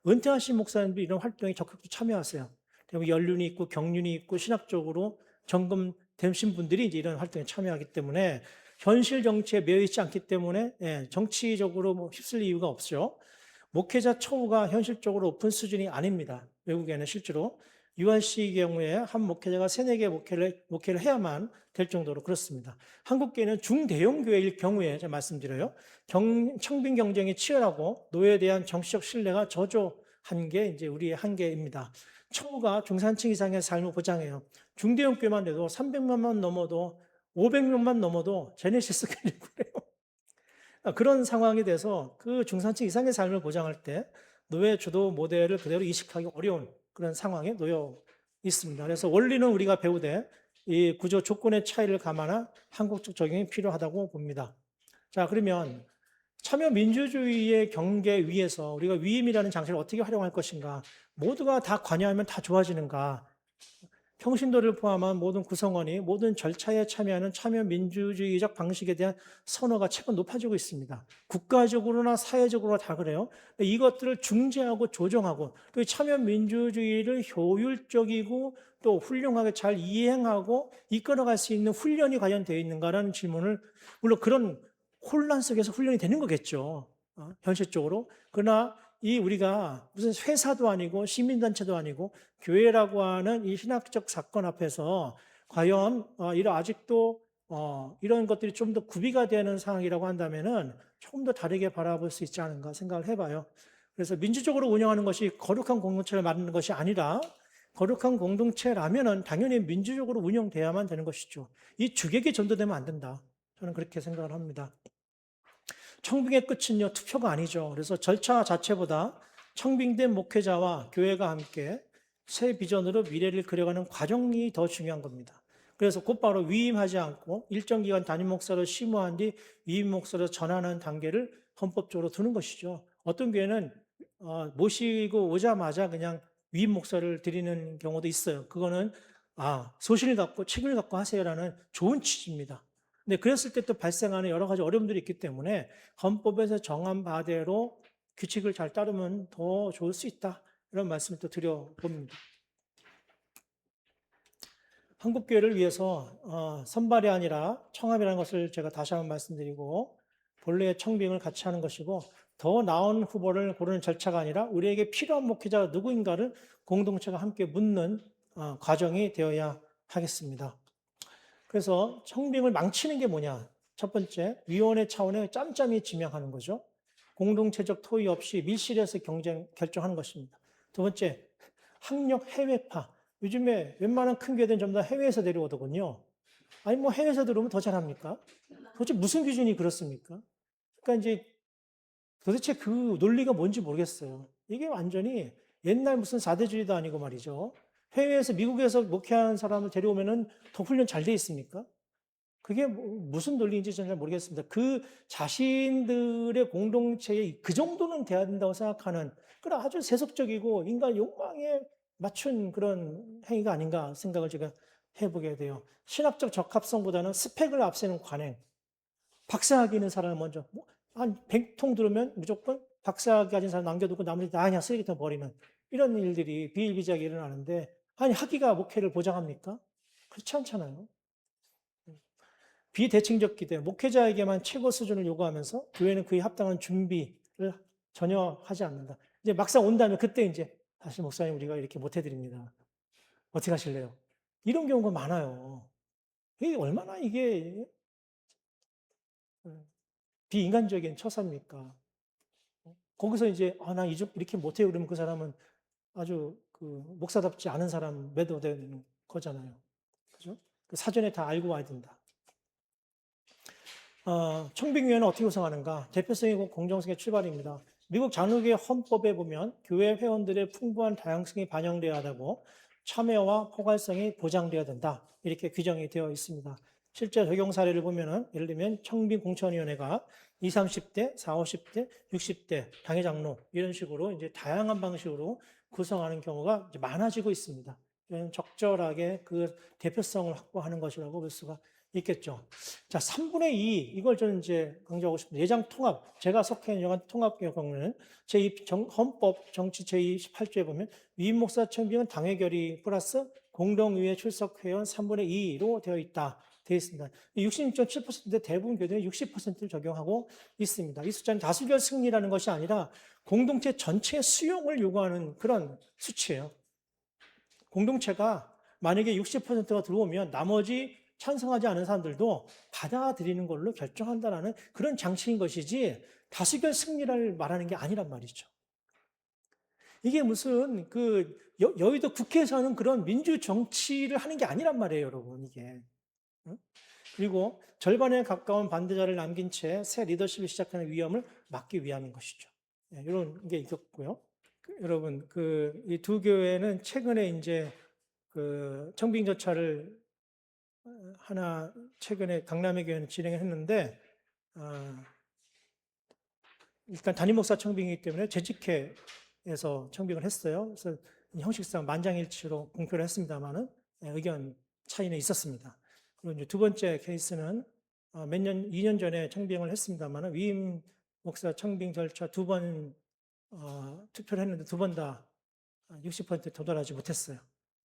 은퇴하신 목사님들이 이런 활동에 적극적으로 참여하세요. 대부분 연륜이 있고 경륜이 있고 신학적으로 점검되신 분들이 이제 이런 활동에 참여하기 때문에 현실 정치에 매여 있지 않기 때문에 정치적으로 뭐 휩쓸릴 이유가 없죠. 목회자 처우가 현실적으로 높은 수준이 아닙니다. 외국에는 실제로 URC의 경우에 한 목회자가 3-4개 목회를 해야만 될 정도로 그렇습니다. 한국교회는 중대형 교회일 경우에 제가 말씀드려요. 청빙 경쟁이 치열하고 노예에 대한 정치적 신뢰가 저조한 게 이제 우리의 한계입니다. 처우가 중산층 이상의 삶을 보장해요. 중대형 교회만 해도 300명만 넘어도 500명만 넘어도 제네시스 교회라고 그래요. 그런 상황이 돼서 그 중산층 이상의 삶을 보장할 때 노예 주도 모델을 그대로 이식하기 어려운 그런 상황에 놓여 있습니다. 그래서 원리는 우리가 배우되 이 구조 조건의 차이를 감안한 한국적 적용이 필요하다고 봅니다. 자, 그러면 참여 민주주의의 경계 위에서 우리가 위임이라는 장치를 어떻게 활용할 것인가? 모두가 다 관여하면 다 좋아지는가? 평신도를 포함한 모든 구성원이 모든 절차에 참여하는 참여 민주주의적 방식에 대한 선호가 최근 높아지고 있습니다. 국가적으로나 사회적으로 다 그래요. 이것들을 중재하고 조정하고 또 참여 민주주의를 효율적이고 또 훌륭하게 잘 이행하고 이끌어갈 수 있는 훈련이 과연 되어 있는가라는 질문을 물론 그런 혼란 속에서 훈련이 되는 거겠죠. 현실적으로. 그러나 이 우리가 무슨 회사도 아니고 시민단체도 아니고 교회라고 하는 이 신학적 사건 앞에서 과연 아직도 이런 것들이 좀 더 구비가 되는 상황이라고 한다면은 조금 더 다르게 바라볼 수 있지 않은가 생각을 해봐요. 그래서 민주적으로 운영하는 것이 거룩한 공동체를 만드는 것이 아니라 거룩한 공동체라면은 당연히 민주적으로 운영돼야만 되는 것이죠. 이 주객이 전도되면 안 된다. 저는 그렇게 생각을 합니다. 청빙의 끝은요, 투표가 아니죠. 그래서 절차 자체보다 청빙된 목회자와 교회가 함께 새 비전으로 미래를 그려가는 과정이 더 중요한 겁니다. 그래서 곧바로 위임하지 않고 일정 기간 담임 목사로 심호한 뒤 위임 목사로 전환하는 단계를 헌법적으로 두는 것이죠. 어떤 교회는 모시고 오자마자 그냥 위임 목사를 드리는 경우도 있어요. 그거는 소신을 갖고 책임을 갖고 하세요라는 좋은 취지입니다. 근데 그랬을 때 또 발생하는 여러 가지 어려움들이 있기 때문에 헌법에서 정한 바대로 규칙을 잘 따르면 더 좋을 수 있다. 이런 말씀을 또 드려봅니다. 한국교회를 위해서 선발이 아니라 청합이라는 것을 제가 다시 한번 말씀드리고 본래의 청빙을 같이 하는 것이고 더 나은 후보를 고르는 절차가 아니라 우리에게 필요한 목회자가 누구인가를 공동체가 함께 묻는 과정이 되어야 하겠습니다. 그래서 청빙을 망치는 게 뭐냐? 첫 번째, 위원회 차원의 짬짬이 지명하는 거죠. 공동체적 토의 없이 밀실에서 결정하는 것입니다. 두 번째, 학력 해외파. 요즘에 웬만한 큰 교회들은 전부 다 해외에서 데려오더군요. 아니, 뭐 해외에서 들어오면 더 잘합니까? 도대체 무슨 기준이 그렇습니까? 그러니까 이제 도대체 그 논리가 뭔지 모르겠어요. 이게 완전히 옛날 무슨 사대주의도 아니고 말이죠. 해외에서, 미국에서 목회하는 사람을 데려오면은 더 훈련 잘 돼 있습니까? 그게 무슨 논리인지 저는 잘 모르겠습니다. 그 자신들의 공동체에 그 정도는 돼야 된다고 생각하는 그런 아주 세속적이고 인간 욕망에 맞춘 그런 행위가 아닌가 생각을 제가 해보게 돼요. 신학적 적합성보다는 스펙을 앞세는 관행. 박사학위 있는 사람을 먼저 한 100통 들으면 무조건 박사학위 가진 사람 남겨두고 나머지 다 그냥 쓰레기통 버리는 이런 일들이 비일비재하게 일어나는데 아니 학위가 목회를 보장합니까? 그렇지 않잖아요. 비대칭적 기대, 목회자에게만 최고 수준을 요구하면서 교회는 그에 합당한 준비를 전혀 하지 않는다. 이제 막상 온다면 그때 이제 사실 목사님 우리가 이렇게 못 해드립니다. 어떻게 하실래요? 이런 경우가 많아요. 이게 얼마나 이게 비인간적인 처사입니까? 거기서 이제 나 이렇게 못해요 그러면 그 사람은 아주 그 목사답지 않은 사람 매도되는 거잖아요. 그죠? 사전에 다 알고 와야 된다. 청빙위원회는 어떻게 구성하는가? 대표성이고 공정성의 출발입니다. 미국 장로교회 헌법에 보면 교회 회원들의 풍부한 다양성이 반영되어야 하고 참여와 포괄성이 보장되어야 된다. 이렇게 규정이 되어 있습니다. 실제 적용 사례를 보면은 예를 들면 청빙공천위원회가 20, 30대, 40, 50대, 60대 당회 장로 이런 식으로 이제 다양한 방식으로 구성하는 경우가 이제 많아지고 있습니다. 적절하게 그 대표성을 확보하는 것이라고 볼 수가 있겠죠. 자, 3분의 2, 이걸 저는 이제 강조하고 싶습니다. 예장 통합, 제가 속해 있는 여간 통합교회 경우는 헌법 정치 제28조에 보면 위임 목사 청빙은 당회 결의 플러스 공동의회 출석 회원 3분의 2로 되어 있다. 되어 있습니다. 66.7%인데 대부분 교회는 60%를 적용하고 있습니다. 이 숫자는 다수결 승리라는 것이 아니라 공동체 전체 수용을 요구하는 그런 수치예요. 공동체가 만약에 60%가 들어오면 나머지 찬성하지 않은 사람들도 받아들이는 걸로 결정한다는 그런 장치인 것이지 다수결 승리를 말하는 게 아니란 말이죠. 이게 무슨 여의도 국회에서 하는 그런 민주 정치를 하는 게 아니란 말이에요, 여러분, 이게. 그리고 절반에 가까운 반대자를 남긴 채 새 리더십을 시작하는 위험을 막기 위함인 것이죠. 이런 게 있었고요. 여러분, 이 두 교회는 최근에 이제 청빙 절차를 하나 최근에 강남의 교회는 진행을 했는데 일단 담임 목사 청빙이기 때문에 재직회에서 청빙을 했어요. 그래서 형식상 만장일치로 공표를 했습니다만은 의견 차이는 있었습니다. 그리고 이제 두 번째 케이스는 2년 전에 청빙을 했습니다만은 위임 목사 청빙 절차 두 번 투표를 했는데 두 번 다 60%에 도달하지 못했어요.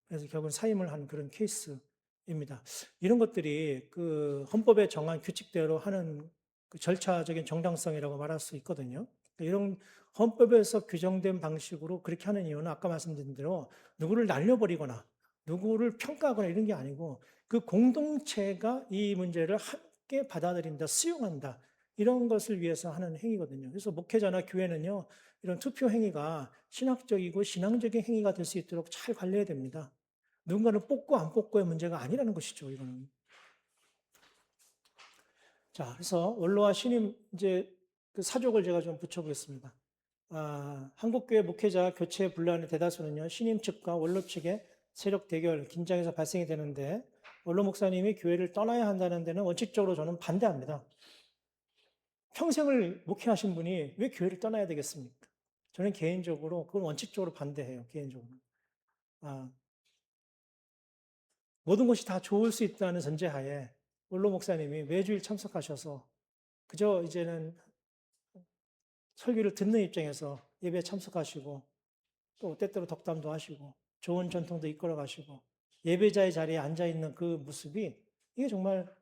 그래서 결국은 사임을 한 그런 케이스입니다. 이런 것들이 그 헌법에 정한 규칙대로 하는 그 절차적인 정당성이라고 말할 수 있거든요. 이런 헌법에서 규정된 방식으로 그렇게 하는 이유는 아까 말씀드린 대로 누구를 날려버리거나 누구를 평가하거나 이런 게 아니고 그 공동체가 이 문제를 함께 받아들인다, 수용한다. 이런 것을 위해서 하는 행위거든요. 그래서 목회자나 교회는요, 이런 투표 행위가 신학적이고 신앙적인 행위가 될 수 있도록 잘 관리해야 됩니다. 누군가를 뽑고 안 뽑고의 문제가 아니라는 것이죠, 이거는. 자, 그래서 원로와 신임 이제 그 사족을 제가 좀 붙여보겠습니다. 한국교회 목회자 교체 분란의 대다수는요, 신임 측과 원로 측의 세력 대결, 긴장에서 발생이 되는데, 원로 목사님이 교회를 떠나야 한다는 데는 원칙적으로 저는 반대합니다. 평생을 목회하신 분이 왜 교회를 떠나야 되겠습니까? 저는 개인적으로 그건 원칙적으로 반대해요, 개인적으로. 모든 것이 다 좋을 수 있다는 전제하에 원로 목사님이 매주일 참석하셔서 그저 이제는 설교를 듣는 입장에서 예배에 참석하시고 또 때때로 덕담도 하시고 좋은 전통도 이끌어 가시고 예배자의 자리에 앉아 있는 그 모습이 이게 정말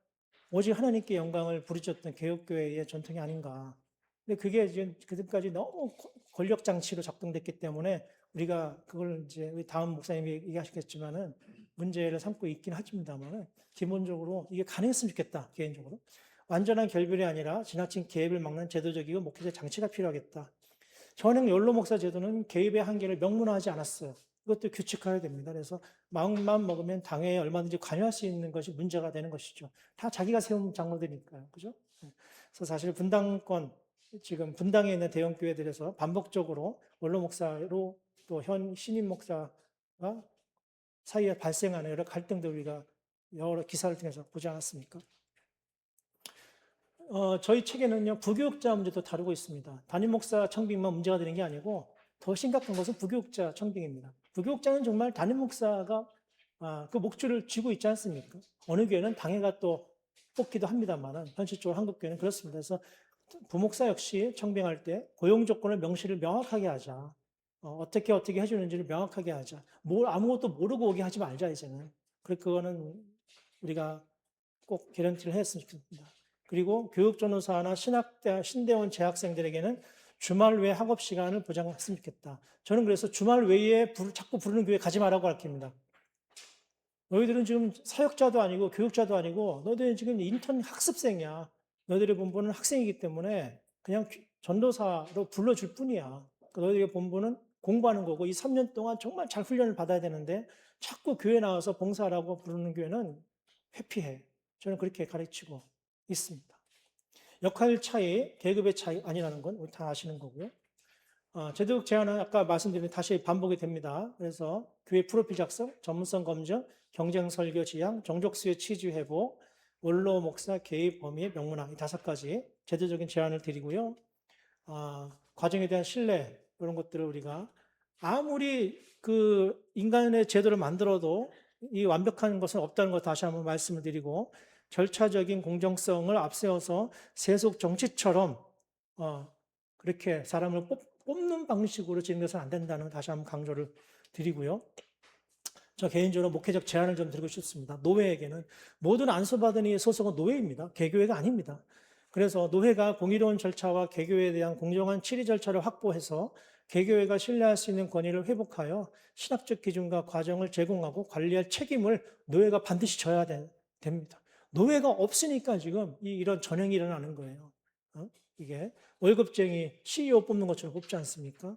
오직 하나님께 영광을 부르짖었던 개혁교회의 전통이 아닌가. 근데 그게 지금 그때까지 너무 권력 장치로 작동됐기 때문에 우리가 그걸 이제 우리 다음 목사님이 얘기하시겠지만은 문제를 삼고 있긴 하십니다만은 기본적으로 이게 가능했으면 좋겠다, 개인적으로. 완전한 결별이 아니라 지나친 개입을 막는 제도적이고 목회적 장치가 필요하겠다. 전형 연로 목사 제도는 개입의 한계를 명문화하지 않았어요. 이것도 규칙화해야 됩니다. 그래서 마음만 먹으면 당회에 얼마든지 관여할 수 있는 것이 문제가 되는 것이죠. 다 자기가 세운 장로들이니까요. 그죠? 그래서 사실 분당권, 지금 분당에 있는 대형 교회들에서 반복적으로 원로 목사로 또 현 신임 목사가 사이에 발생하는 여러 갈등들 우리가 여러 기사를 통해서 보지 않았습니까? 저희 책에는요, 부교육자 문제도 다루고 있습니다. 담임 목사 청빙만 문제가 되는 게 아니고 더 심각한 것은 부교육자 청빙입니다. 부교육자는 정말 담임 목사가 그 목줄을 쥐고 있지 않습니까? 어느 교회는 당회가 또 뽑기도 합니다만 현실적으로 한국 교회는 그렇습니다. 그래서 부목사 역시 청빙할 때 고용 조건을 명시를 명확하게 하자. 어떻게 해주는지를 명확하게 하자. 아무것도 모르고 오게 하지 말자 이제는. 그거는 우리가 꼭 개런티를 했으면 좋겠습니다. 그리고 교육전도사나 신대원 재학생들에게는 주말 외 학업 시간을 보장했으면 좋겠다. 저는 그래서 주말 외에 자꾸 부르는 교회 가지 말라고 가르칩니다. 너희들은 지금 사역자도 아니고 교육자도 아니고 너희들은 지금 인턴 학습생이야. 너희들의 본부는 학생이기 때문에 그냥 전도사로 불러줄 뿐이야. 너희들의 본부는 공부하는 거고 이 3년 동안 정말 잘 훈련을 받아야 되는데 자꾸 교회 나와서 봉사하라고 부르는 교회는 회피해. 저는 그렇게 가르치고 있습니다. 역할 차이, 계급의 차이 아니라는 건 우리 다 아시는 거고요. 제도적 제한은 아까 말씀드린 다시 반복이 됩니다. 그래서 교회 프로필 작성, 전문성 검증, 경쟁 설교 지향, 종족수의 취지 회복, 원로 목사 개입 범위의 명문화 이 5가지 제도적인 제한을 드리고요. 과정에 대한 신뢰 이런 것들을 우리가 아무리 그 인간의 제도를 만들어도 이 완벽한 것은 없다는 것 다시 한번 말씀을 드리고 절차적인 공정성을 앞세워서 세속 정치처럼 그렇게 사람을 뽑는 방식으로 진행돼서는 안 된다는 걸 다시 한번 강조를 드리고요. 저 개인적으로 목회적 제안을 좀 드리고 싶습니다. 노회에게는 모든 안수받은 이의 소속은 노회입니다. 개교회가 아닙니다. 그래서 노회가 공의로운 절차와 개교회에 대한 공정한 치리 절차를 확보해서 개교회가 신뢰할 수 있는 권위를 회복하여 신학적 기준과 과정을 제공하고 관리할 책임을 노회가 반드시 져야 됩니다. 노회가 없으니까 지금 이런 전형이 일어나는 거예요. 이게 월급쟁이 CEO 뽑는 것처럼 뽑지 않습니까?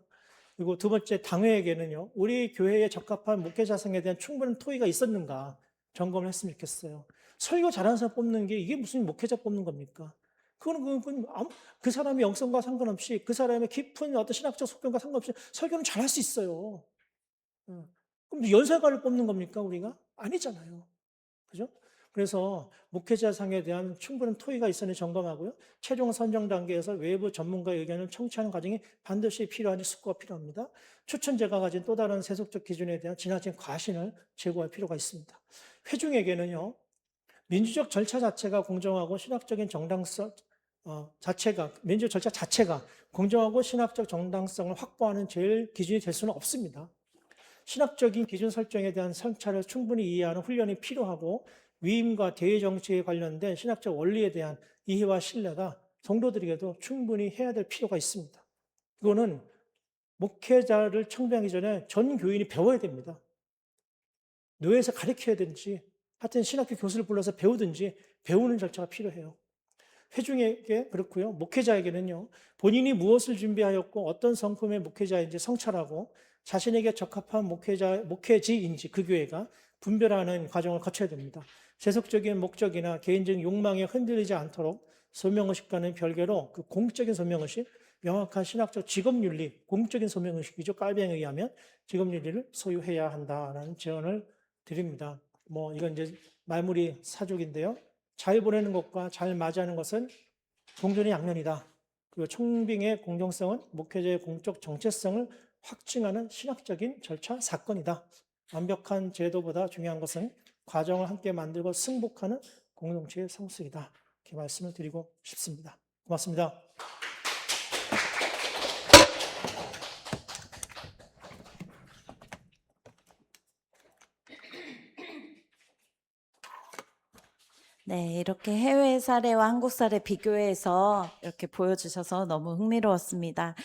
그리고 두 번째, 당회에게는요, 우리 교회에 적합한 목회자성에 대한 충분한 토의가 있었는가 점검을 했으면 좋겠어요. 설교 잘하는 사람 뽑는 게 이게 무슨 목회자 뽑는 겁니까? 그건 그 사람의 영성과 상관없이 그 사람의 깊은 어떤 신학적 속견과 상관없이 설교는 잘할 수 있어요. 그럼 연설가를 뽑는 겁니까, 우리가? 아니잖아요. 그죠? 그래서 목회자상에 대한 충분한 토의가 있었는지 점검하고요. 최종 선정 단계에서 외부 전문가의 의견을 청취하는 과정이 반드시 필요하니 숙고가 필요합니다. 추천제가 가진 또 다른 세속적 기준에 대한 지나친 과신을 제고할 필요가 있습니다. 회중에게는요. 민주적 절차 자체가 공정하고 신학적인 정당성 민주 절차 자체가 공정하고 신학적 정당성을 확보하는 제일 기준이 될 수는 없습니다. 신학적인 기준 설정에 대한 성찰을 충분히 이해하는 훈련이 필요하고 위임과 대외 정치에 관련된 신학적 원리에 대한 이해와 신뢰가 성도들에게도 충분히 해야 될 필요가 있습니다. 이거는 목회자를 청빙하기 전에 전 교인이 배워야 됩니다. 노예에서 가르쳐야 되는지 하여튼 신학교 교수를 불러서 배우든지 배우는 절차가 필요해요. 회중에게 그렇고요. 목회자에게는요. 본인이 무엇을 준비하였고 어떤 성품의 목회자인지 성찰하고 자신에게 적합한 목회지인지 그 교회가 분별하는 과정을 거쳐야 됩니다. 세속적인 목적이나 개인적인 욕망에 흔들리지 않도록 소명의식과는 별개로 그 공적인 소명의식, 명확한 신학적 직업윤리, 공적인 소명의식이죠. 깔뱅이에 의하면 직업윤리를 소유해야 한다라는 제언을 드립니다. 뭐 이건 이제 말무리 사족인데요. 잘 보내는 것과 잘 맞이하는 것은 동전의 양면이다. 그리고 총빙의 공정성은 목회자의 공적 정체성을 확증하는 신학적인 절차 사건이다. 완벽한 제도보다 중요한 것은 과정을 함께 만들고 승복하는 공동체의 성숙이다. 이렇게 말씀을 드리고 싶습니다. 고맙습니다. 네, 이렇게 해외 사례와 한국 사례 비교해서 이렇게 보여주셔서 너무 흥미로웠습니다.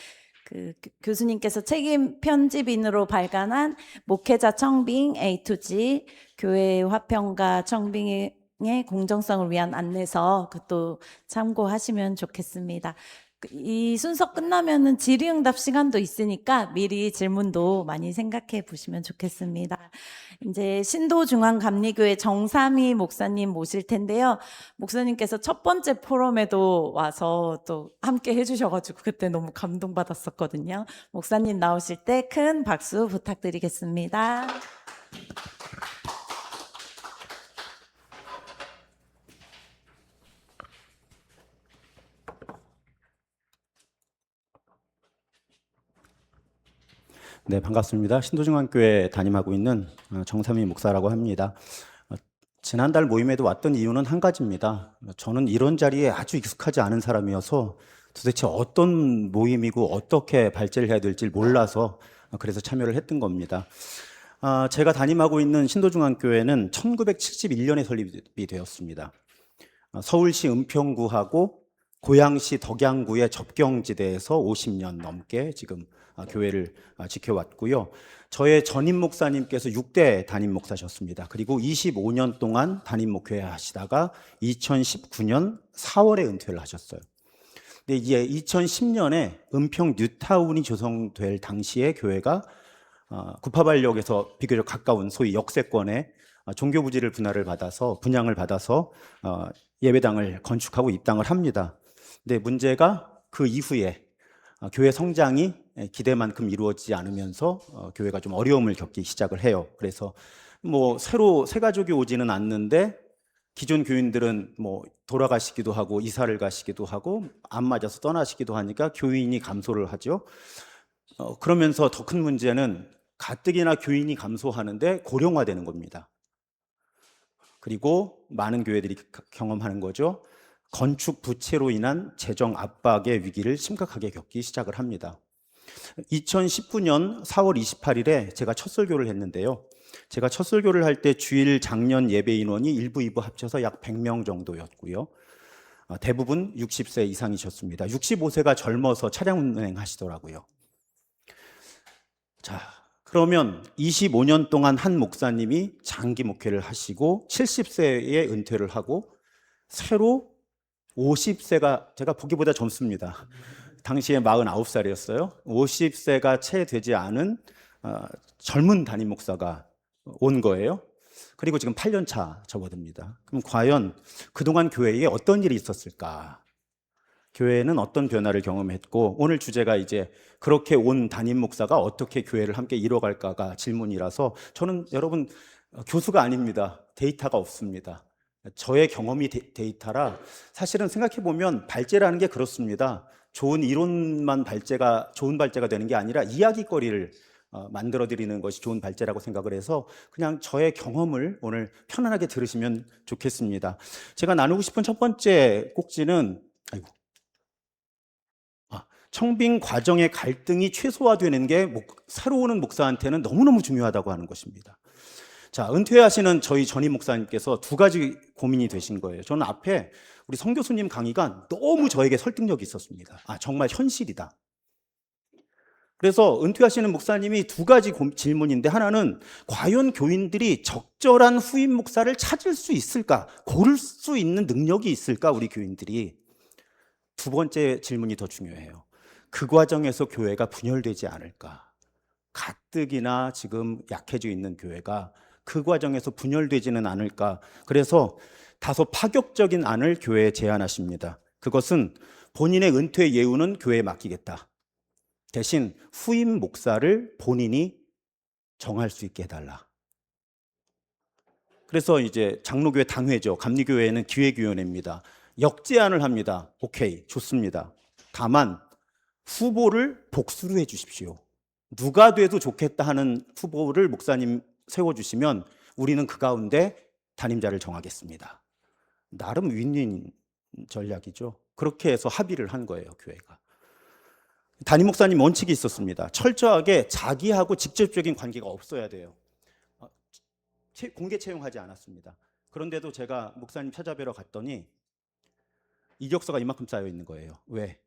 교수님께서 책임 편집인으로 발간한 목회자 청빙 A to G 교회 화평과 청빙의 공정성을 위한 안내서 그것도 참고하시면 좋겠습니다. 이 순서 끝나면은 질의응답 시간도 있으니까 미리 질문도 많이 생각해 보시면 좋겠습니다. 이제 신도중앙감리교회 정삼희 목사님 모실 텐데요. 목사님께서 첫 번째 포럼에도 와서 또 함께 해주셔가지고 그때 너무 감동받았었거든요. 목사님 나오실 때 큰 박수 부탁드리겠습니다. 네, 반갑습니다. 신도중앙교회 담임하고 있는 정삼희 목사라고 합니다. 지난달 모임에도 왔던 이유는 한 가지입니다. 저는 이런 자리에 아주 익숙하지 않은 사람이어서 도대체 어떤 모임이고 어떻게 발제를 해야 될지 몰라서 그래서 참여를 했던 겁니다. 제가 담임하고 있는 신도중앙교회는 1971년에 설립이 되었습니다. 서울시 은평구하고 고양시 덕양구의 접경지대에서 50년 넘게 지금 교회를 지켜왔고요. 저의 전임 목사님께서 6대 담임 목사셨습니다. 그리고 25년 동안 담임 목회 하시다가 2019년 4월에 은퇴를 하셨어요. 근데 이제 2010년에 은평 뉴타운이 조성될 당시에 교회가 구파발역에서 비교적 가까운 소위 역세권에 종교부지를 분양을 받아서 예배당을 건축하고 입당을 합니다. 근데 문제가 그 이후에 교회 성장이 기대만큼 이루어지지 않으면서 교회가 좀 어려움을 겪기 시작을 해요. 그래서 뭐 새로 새 가족이 오지는 않는데 기존 교인들은 뭐 돌아가시기도 하고 이사를 가시기도 하고 안 맞아서 떠나시기도 하니까 교인이 감소를 하죠. 그러면서 더 큰 문제는 가뜩이나 교인이 감소하는데 고령화되는 겁니다. 그리고 많은 교회들이 경험하는 거죠. 건축 부채로 인한 재정 압박의 위기를 심각하게 겪기 시작을 합니다. 2019년 4월 28일에 제가 첫 설교를 했는데요. 제가 첫 설교를 할 때 주일 작년 예배 인원이 1부, 2부 합쳐서 약 100명 정도였고요. 대부분 60세 이상이셨습니다. 65세가 젊어서 차량 운행하시더라고요. 자, 그러면 25년 동안 한 목사님이 장기 목회를 하시고 70세에 은퇴를 하고 새로 50세가 제가 보기보다 젊습니다. 당시에 49살이었어요. 50세가 채 되지 않은 젊은 담임 목사가 온 거예요. 그리고 지금 8년 차 접어듭니다. 그럼 과연 그동안 교회에 어떤 일이 있었을까? 교회는 어떤 변화를 경험했고, 오늘 주제가 이제 그렇게 온 담임 목사가 어떻게 교회를 함께 이뤄갈까가 질문이라서 저는 여러분 교수가 아닙니다. 데이터가 없습니다. 저의 경험이 데이터라 사실은 생각해보면 발제라는 게 그렇습니다. 좋은 이론만 좋은 발제가 되는 게 아니라 이야기거리를 만들어드리는 것이 좋은 발제라고 생각을 해서 그냥 저의 경험을 오늘 편안하게 들으시면 좋겠습니다. 제가 나누고 싶은 첫 번째 꼭지는 청빙 과정의 갈등이 최소화되는 게 새로 오는 목사한테는 너무너무 중요하다고 하는 것입니다. 자, 은퇴하시는 저희 전임 목사님께서 두 가지 고민이 되신 거예요. 저는 앞에 우리 성 교수님 강의가 너무 저에게 설득력이 있었습니다. 정말 현실이다. 그래서 은퇴하시는 목사님이 두 가지 질문인데, 하나는 과연 교인들이 적절한 후임 목사를 찾을 수 있을까? 고를 수 있는 능력이 있을까? 우리 교인들이. 두 번째 질문이 더 중요해요. 그 과정에서 교회가 분열되지 않을까? 가뜩이나 지금 약해져 있는 교회가 그 과정에서 분열되지는 않을까? 그래서 다소 파격적인 안을 교회에 제안하십니다. 그것은 본인의 은퇴 예우는 교회에 맡기겠다. 대신 후임 목사를 본인이 정할 수 있게 해달라. 그래서 이제 장로교회 당회죠. 감리교회는 기획위원회입니다. 역제안을 합니다. 오케이, 좋습니다. 다만 후보를 복수로 해주십시오. 누가 돼도 좋겠다 하는 후보를 목사님 세워주시면 우리는 그 가운데 담임자를 정하겠습니다. 나름 윈윈 전략이죠. 그렇게 해서 합의를 한 거예요, 교회가. 담임 목사님 원칙이 있었습니다. 철저하게 자기하고 직접적인 관계가 없어야 돼요. 공개 채용하지 않았습니다. 그런데도 제가 목사님 찾아뵈러 갔더니 이력서가 이만큼 쌓여 있는 거예요. 왜?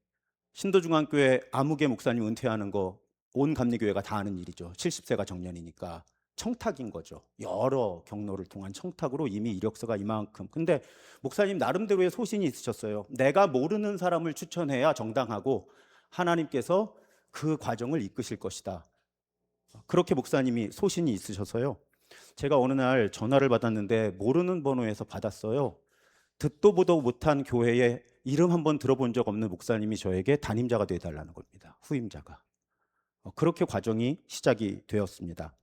신도중앙교회 아무개 목사님 은퇴하는 거 온 감리교회가 다 아는 일이죠. 70세가 정년이니까 청탁인 거죠. 여러 경로를 통한 청탁으로 이미 이력서가 이만큼. 근데 목사님 나름대로의 소신이 있으셨어요. 내가 모르는 사람을 추천해야 정당하고 하나님께서 그 과정을 이끄실 것이다. 그렇게 목사님이 소신이 있으셔서요. 제가 어느 날 전화를 받았는데 모르는 번호에서 받았어요. 듣도 보도 못한 교회에 이름 한번 들어본 적 없는 목사님이 저에게 담임자가 되어달라는 겁니다. 후임자가. 그렇게 과정이 시작이 되었습니다.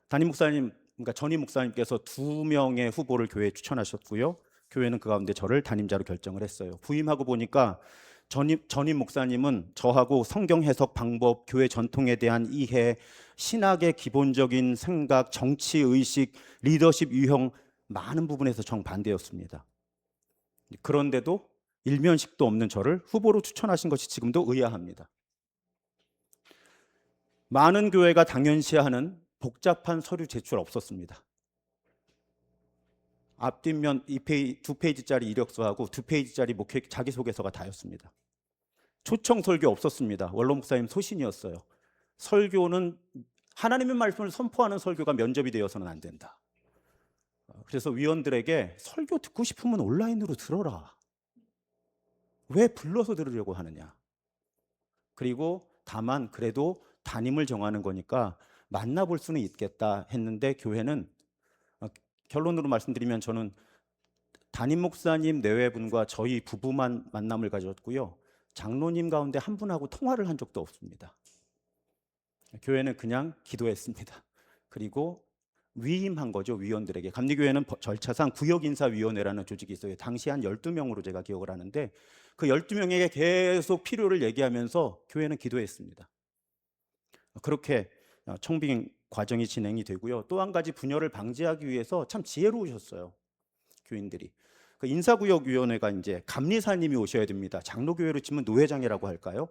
담임 목사님, 그러니까 전임 목사님께서 2명의 후보를 교회에 추천하셨고요. 교회는 그 가운데 저를 담임자로 결정을 했어요. 부임하고 보니까 전임 목사님은 저하고 성경 해석 방법, 교회 전통에 대한 이해, 신학의 기본적인 생각, 정치 의식, 리더십 유형 많은 부분에서 정반대였습니다. 그런데도 일면식도 없는 저를 후보로 추천하신 것이 지금도 의아합니다. 많은 교회가 당연시하는 복잡한 서류 제출 없었습니다. 앞뒷면 2페이지짜리 이력서하고 2페이지짜리 목회 자기소개서가 다였습니다. 초청 설교 없었습니다. 원로 목사님 소신이었어요. 설교는 하나님의 말씀을 선포하는 설교가 면접이 되어서는 안 된다. 그래서 위원들에게 설교 듣고 싶으면 온라인으로 들어라. 왜 불러서 들으려고 하느냐. 그리고 다만 그래도 담임을 정하는 거니까 만나볼 수는 있겠다 했는데 교회는 결론으로 말씀드리면 저는 담임 목사님 내외분과 저희 부부만 만남을 가졌고요. 장로님 가운데 한 분하고 통화를 한 적도 없습니다. 교회는 그냥 기도했습니다. 그리고 위임한 거죠, 위원들에게. 감리교회는 절차상 구역인사위원회라는 조직이 있어요. 당시 한 12명으로 제가 기억을 하는데 그 12명에게 계속 필요를 얘기하면서 교회는 기도했습니다. 그렇게 청빙 과정이 진행이 되고요. 또 한 가지 분열을 방지하기 위해서 참 지혜로우셨어요, 교인들이. 그 인사구역위원회가 이제 감리사님이 오셔야 됩니다. 장로교회로 치면 노회장이라고 할까요?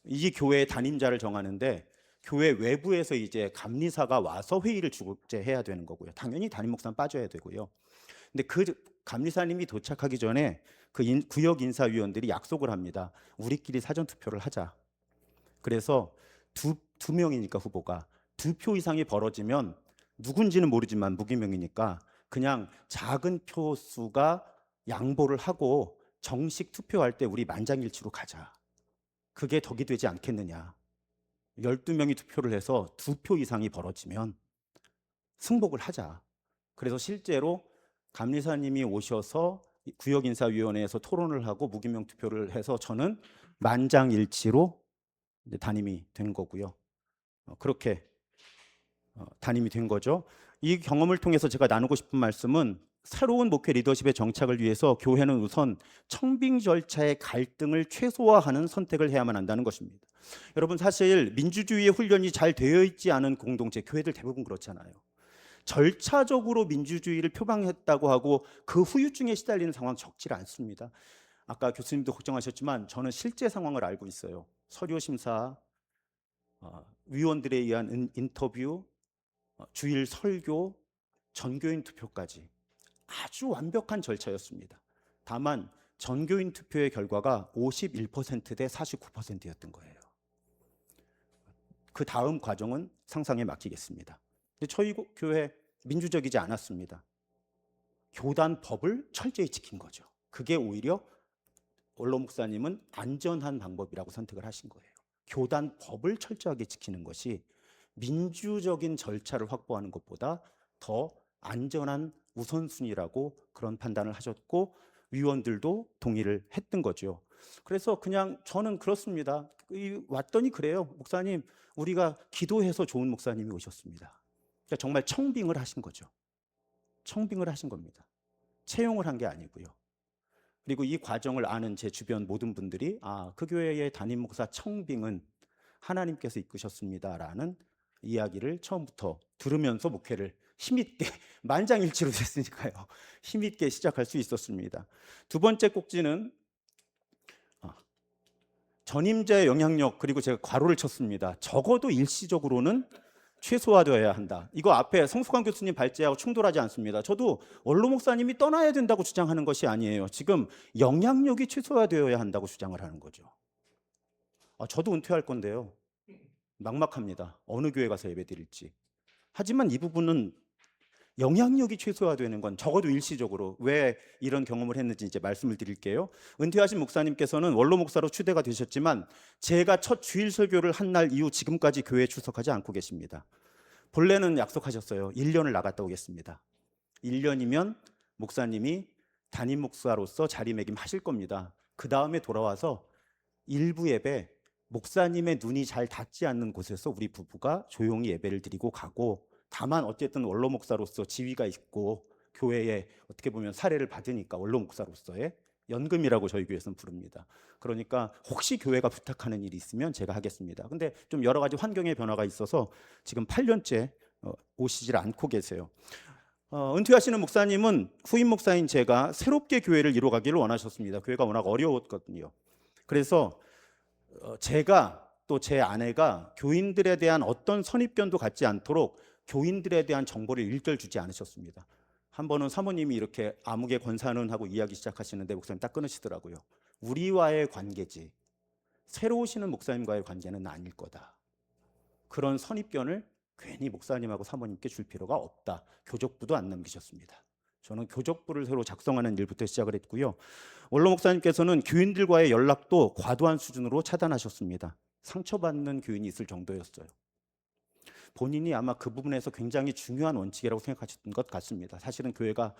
이 교회의 담임자를 정하는데 교회 외부에서 이제 감리사가 와서 회의를 주재해야 되는 거고요. 당연히 담임 목사는 빠져야 되고요. 근데 그 감리사님이 도착하기 전에 그 구역 인사위원들이 약속을 합니다. 우리끼리 사전 투표를 하자. 그래서 두 명이니까 후보가 2표 이상이 벌어지면 누군지는 모르지만 무기명이니까 그냥 작은 표수가 양보를 하고 정식 투표할 때 우리 만장일치로 가자. 그게 덕이 되지 않겠느냐. 12명이 투표를 해서 2표 이상이 벌어지면 승복을 하자. 그래서 실제로 감리사님이 오셔서 구역인사위원회에서 토론을 하고 무기명 투표를 해서 저는 만장일치로 담임이 된 거고요. 그렇게 담임이 된 거죠. 이 경험을 통해서 제가 나누고 싶은 말씀은 새로운 목회 리더십의 정착을 위해서 교회는 우선 청빙 절차의 갈등을 최소화하는 선택을 해야만 한다는 것입니다. 여러분, 사실 민주주의의 훈련이 잘 되어 있지 않은 공동체, 교회들 대부분 그렇잖아요. 절차적으로 민주주의를 표방했다고 하고 그 후유증에 시달리는 상황 적지 않습니다. 아까 교수님도 걱정하셨지만 저는 실제 상황을 알고 있어요. 서류 심사, 위원들에 의한 인터뷰, 주일 설교, 전교인 투표까지 아주 완벽한 절차였습니다. 다만 전교인 투표의 결과가 51% 대 49%였던 거예요. 그 다음 과정은 상상에 맡기겠습니다. 근데 저희 교회 민주적이지 않았습니다. 교단 법을 철저히 지킨 거죠. 그게 오히려 원로 목사님은 안전한 방법이라고 선택을 하신 거예요. 교단 법을 철저하게 지키는 것이 민주적인 절차를 확보하는 것보다 더 안전한 우선순위라고 그런 판단을 하셨고, 위원들도 동의를 했던 거죠. 그래서 그냥 저는 그렇습니다. 왔더니 그래요. 목사님, 우리가 기도해서 좋은 목사님이 오셨습니다. 그러니까 정말 청빙을 하신 거죠. 청빙을 하신 겁니다. 채용을 한 게 아니고요. 그리고 이 과정을 아는 제 주변 모든 분들이 그 교회의 담임 목사 청빙은 하나님께서 이끄셨습니다라는 이야기를 처음부터 들으면서 목회를 힘있게 만장일치로 됐으니까요. 힘있게 시작할 수 있었습니다. 두 번째 꼭지는 전임자의 영향력, 그리고 제가 괄호를 쳤습니다. 적어도 일시적으로는 최소화되어야 한다. 이거 앞에 성숙한 교수님 발제하고 충돌하지 않습니다. 저도 원로 목사님이 떠나야 된다고 주장하는 것이 아니에요. 지금 영향력이 최소화되어야 한다고 주장을 하는 거죠. 저도 은퇴할 건데요. 막막합니다. 어느 교회 가서 예배드릴지. 하지만 이 부분은 영향력이 최소화되는 건 적어도 일시적으로, 왜 이런 경험을 했는지 이제 말씀을 드릴게요. 은퇴하신 목사님께서는 원로 목사로 추대가 되셨지만 제가 첫 주일 설교를 한 날 이후 지금까지 교회에 출석하지 않고 계십니다. 본래는 약속하셨어요. 1년을 나갔다 오겠습니다. 1년이면 목사님이 담임 목사로서 자리매김하실 겁니다. 그 다음에 돌아와서 일부 예배, 목사님의 눈이 잘 닿지 않는 곳에서 우리 부부가 조용히 예배를 드리고 가고, 다만 어쨌든 원로 목사로서 지위가 있고 교회에 어떻게 보면 사례를 받으니까 원로 목사로서의 연금이라고 저희 교회에서는 부릅니다. 그러니까 혹시 교회가 부탁하는 일이 있으면 제가 하겠습니다. 근데 좀 여러 가지 환경의 변화가 있어서 지금 8년째 오시질 않고 계세요. 은퇴하시는 목사님은 후임 목사인 제가 새롭게 교회를 이뤄가기를 원하셨습니다. 교회가 워낙 어려웠거든요. 그래서 제가 또 제 아내가 교인들에 대한 어떤 선입견도 갖지 않도록 교인들에 대한 정보를 일절 주지 않으셨습니다. 한 번은 사모님이 이렇게 아무개 권사는 하고 이야기 시작하시는데 목사님 딱 끊으시더라고요. 우리와의 관계지 새로 오시는 목사님과의 관계는 아닐 거다. 그런 선입견을 괜히 목사님하고 사모님께 줄 필요가 없다. 교적부도 안 남기셨습니다. 저는 교적부를 새로 작성하는 일부터 시작을 했고요. 원로 목사님께서는 교인들과의 연락도 과도한 수준으로 차단하셨습니다. 상처받는 교인이 있을 정도였어요. 본인이 아마 그 부분에서 굉장히 중요한 원칙이라고 생각하셨던 것 같습니다. 사실은 교회가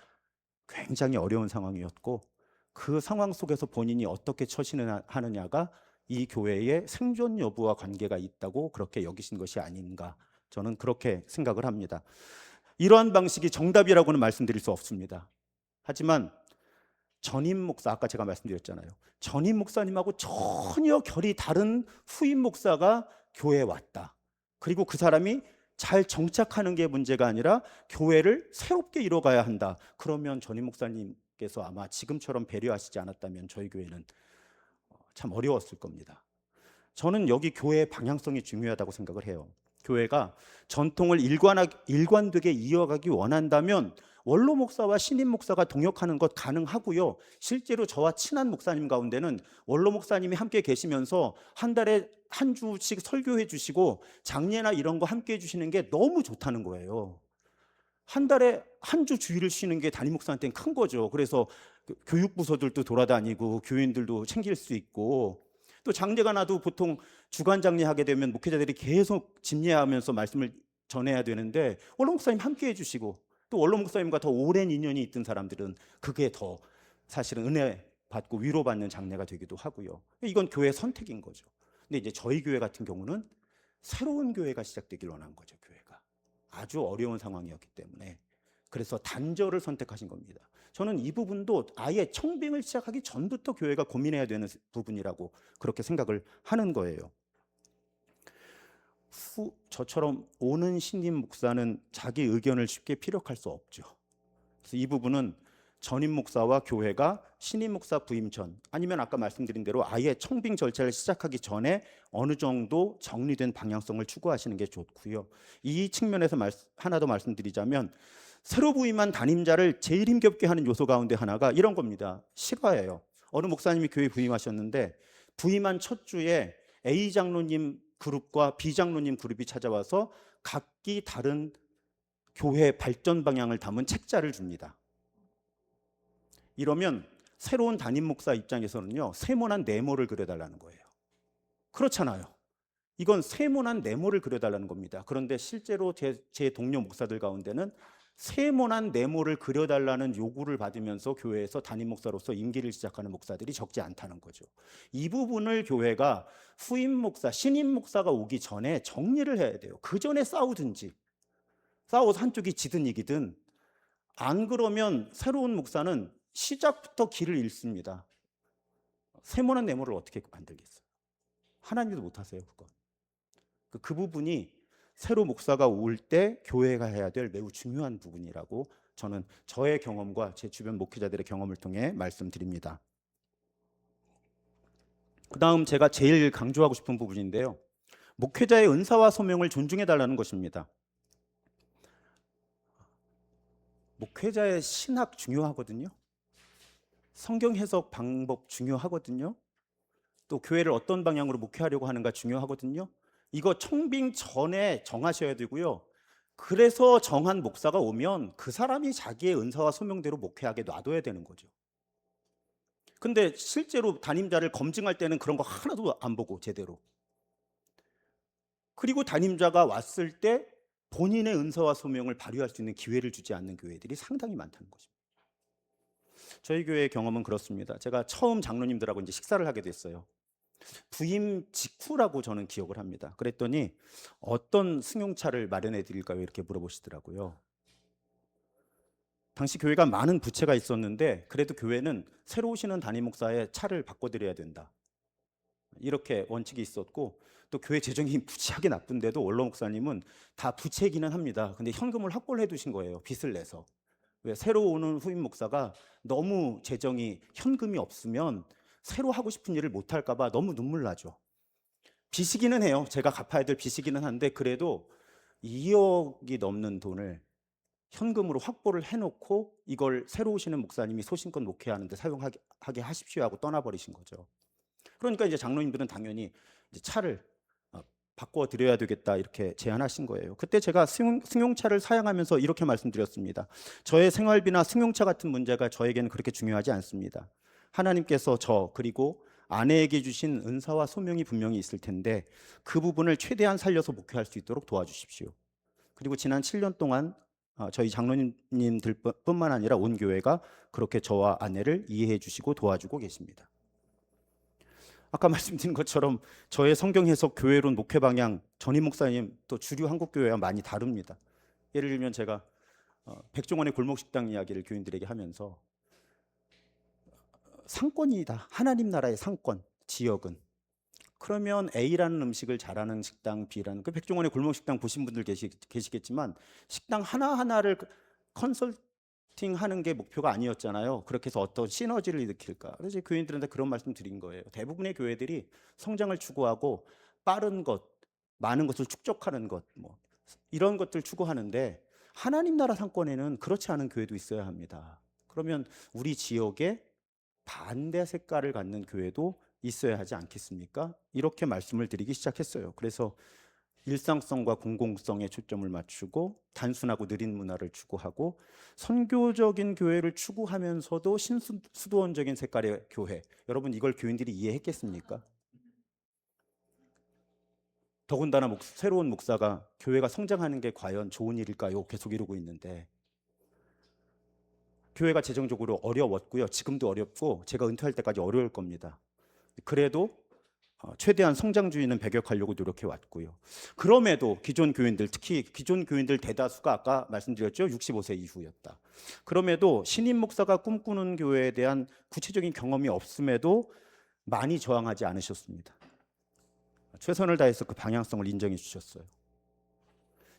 굉장히 어려운 상황이었고 그 상황 속에서 본인이 어떻게 처신하느냐가 이 교회의 생존 여부와 관계가 있다고 그렇게 여기신 것이 아닌가, 저는 그렇게 생각을 합니다. 이러한 방식이 정답이라고는 말씀드릴 수 없습니다. 하지만 전임 목사, 아까 제가 말씀드렸잖아요. 전임 목사님하고 전혀 결이 다른 후임 목사가 교회에 왔다. 그리고 그 사람이 잘 정착하는 게 문제가 아니라 교회를 새롭게 이뤄가야 한다. 그러면 전임 목사님께서 아마 지금처럼 배려하시지 않았다면 저희 교회는 참 어려웠을 겁니다. 저는 여기 교회의 방향성이 중요하다고 생각을 해요. 교회가 전통을 일관되게 이어가기 원한다면 원로 목사와 신임 목사가 동역하는 것 가능하고요. 실제로 저와 친한 목사님 가운데는 원로 목사님이 함께 계시면서 한 달에 한 주씩 설교해 주시고 장례나 이런 거 함께 해 주시는 게 너무 좋다는 거예요. 한 달에 한 주 주일을 쉬는 게 담임 목사한테는 큰 거죠. 그래서 교육부서들도 돌아다니고 교인들도 챙길 수 있고, 또 장례가 나도 보통 주간 장례하게 되면 목회자들이 계속 집례하면서 말씀을 전해야 되는데 원로 목사님 함께 해주시고, 또 원로 목사님과 더 오랜 인연이 있던 사람들은 그게 더 사실은 은혜 받고 위로받는 장례가 되기도 하고요. 이건 교회 선택인 거죠. 근데 이제 저희 교회 같은 경우는 새로운 교회가 시작되길 원한 거죠. 교회가 아주 어려운 상황이었기 때문에. 그래서 단절을 선택하신 겁니다. 저는 이 부분도 아예 청빙을 시작하기 전부터 교회가 고민해야 되는 부분이라고 그렇게 생각을 하는 거예요. 저처럼 오는 신임 목사는 자기 의견을 쉽게 피력할 수 없죠. 그래서 이 부분은 전임 목사와 교회가 신임 목사 부임 전, 아니면 아까 말씀드린 대로 아예 청빙 절차를 시작하기 전에 어느 정도 정리된 방향성을 추구하시는 게 좋고요. 이 측면에서 하나 더 말씀드리자면, 새로 부임한 담임자를 제일 힘겹게 하는 요소 가운데 하나가 이런 겁니다. 실화예요. 어느 목사님이 교회 부임하셨는데 부임한 첫 주에 A 장로님 그룹과 B 장로님 그룹이 찾아와서 각기 다른 교회 발전 방향을 담은 책자를 줍니다. 이러면 새로운 담임 목사 입장에서는요, 세모난 네모를 그려달라는 거예요. 그렇잖아요. 이건 세모난 네모를 그려달라는 겁니다. 그런데 실제로 제 동료 목사들 가운데는 세모난 네모를 그려달라는 요구를 받으면서 교회에서 담임 목사로서 임기를 시작하는 목사들이 적지 않다는 거죠. 이 부분을 교회가 후임 목사, 신임 목사가 오기 전에 정리를 해야 돼요. 그 전에 싸우든지, 싸워서 한쪽이 지든 이기든, 안 그러면 새로운 목사는 시작부터 길을 잃습니다. 세모난 네모를 어떻게 만들겠어요? 하나님도 못하세요, 그건. 그 부분이 새로 목사가 올 때 교회가 해야 될 매우 중요한 부분이라고 저는 저의 경험과 제 주변 목회자들의 경험을 통해 말씀드립니다. 그 다음 제가 제일 강조하고 싶은 부분인데요. 목회자의 은사와 소명을 존중해 달라는 것입니다. 목회자의 신학 중요하거든요. 성경 해석 방법 중요하거든요. 또 교회를 어떤 방향으로 목회하려고 하는가 중요하거든요. 이거 청빙 전에 정하셔야 되고요. 그래서 정한 목사가 오면 그 사람이 자기의 은사와 소명대로 목회하게 놔둬야 되는 거죠. 근데 실제로 담임자를 검증할 때는 그런 거 하나도 안 보고 제대로. 그리고 담임자가 왔을 때 본인의 은사와 소명을 발휘할 수 있는 기회를 주지 않는 교회들이 상당히 많다는 거죠. 저희 교회의 경험은 그렇습니다. 제가 처음 장로님들하고 이제 식사를 하게 됐어요. 부임 직후라고 저는 기억을 합니다. 그랬더니 어떤 승용차를 마련해 드릴까요? 이렇게 물어보시더라고요. 당시 교회가 많은 부채가 있었는데 그래도 교회는 새로 오시는 담임 목사의 차를 바꿔드려야 된다. 이렇게 원칙이 있었고 또 교회 재정이 무지하게 나쁜데도 원로 목사님은 다 부채기는 합니다. 근데 현금을 확보를 해두신 거예요. 빚을 내서. 왜 새로 오는 후임 목사가 너무 재정이 현금이 없으면 새로 하고 싶은 일을 못 할까 봐 너무 눈물 나죠. 빚이기는 해요. 제가 갚아야 될 빚이기는 한데 그래도 2억이 넘는 돈을 현금으로 확보를 해놓고 이걸 새로 오시는 목사님이 소신껏 목회하는데 사용하게 하십시오 하고 떠나버리신 거죠. 그러니까 이제 장로님들은 당연히 이제 차를 바꿔 드려야 되겠다 이렇게 제안하신 거예요. 그때 제가 승용차를 사양하면서 이렇게 말씀드렸습니다. 저의 생활비나 승용차 같은 문제가 저에게는 그렇게 중요하지 않습니다. 하나님께서 저 그리고 아내에게 주신 은사와 소명이 분명히 있을 텐데 그 부분을 최대한 살려서 목회할 수 있도록 도와주십시오. 그리고 지난 7년 동안 저희 장로님들 뿐만 아니라 온 교회가 그렇게 저와 아내를 이해해 주시고 도와주고 계십니다. 아까 말씀드린 것처럼 저의 성경 해석 교회론 목회 방향 전임 목사님 또 주류 한국 교회와 많이 다릅니다. 예를 들면 제가 백종원의 골목식당 이야기를 교인들에게 하면서 상권이다. 하나님 나라의 상권, 지역은. 그러면 A라는 음식을 잘하는 식당, B라는 그 백종원의 골목식당 보신 분들 계시겠지만 식당 하나하나를 컨설팅하는 게 목표가 아니었잖아요. 그렇게 해서 어떤 시너지를 일으킬까. 그래서 교인들한테 그런 말씀 드린 거예요. 대부분의 교회들이 성장을 추구하고 빠른 것, 많은 것을 축적하는 것, 뭐 이런 것들 추구하는데 하나님 나라 상권에는 그렇지 않은 교회도 있어야 합니다. 그러면 우리 지역에 반대 색깔을 갖는 교회도 있어야 하지 않겠습니까? 이렇게 말씀을 드리기 시작했어요. 그래서 일상성과 공공성에 초점을 맞추고 단순하고 느린 문화를 추구하고 선교적인 교회를 추구하면서도 신수도원적인 색깔의 교회. 여러분 이걸 교인들이 이해했겠습니까? 더군다나 새로운 목사가 교회가 성장하는 게 과연 좋은 일일까요? 계속 이러고 있는데 교회가 재정적으로 어려웠고요. 지금도 어렵고 제가 은퇴할 때까지 어려울 겁니다. 그래도 최대한 성장주의는 배격하려고 노력해 왔고요. 그럼에도 기존 교인들, 특히 기존 교인들 대다수가 아까 말씀드렸죠. 65세 이후였다. 그럼에도 신임 목사가 꿈꾸는 교회에 대한 구체적인 경험이 없음에도 많이 저항하지 않으셨습니다. 최선을 다해서 그 방향성을 인정해 주셨어요.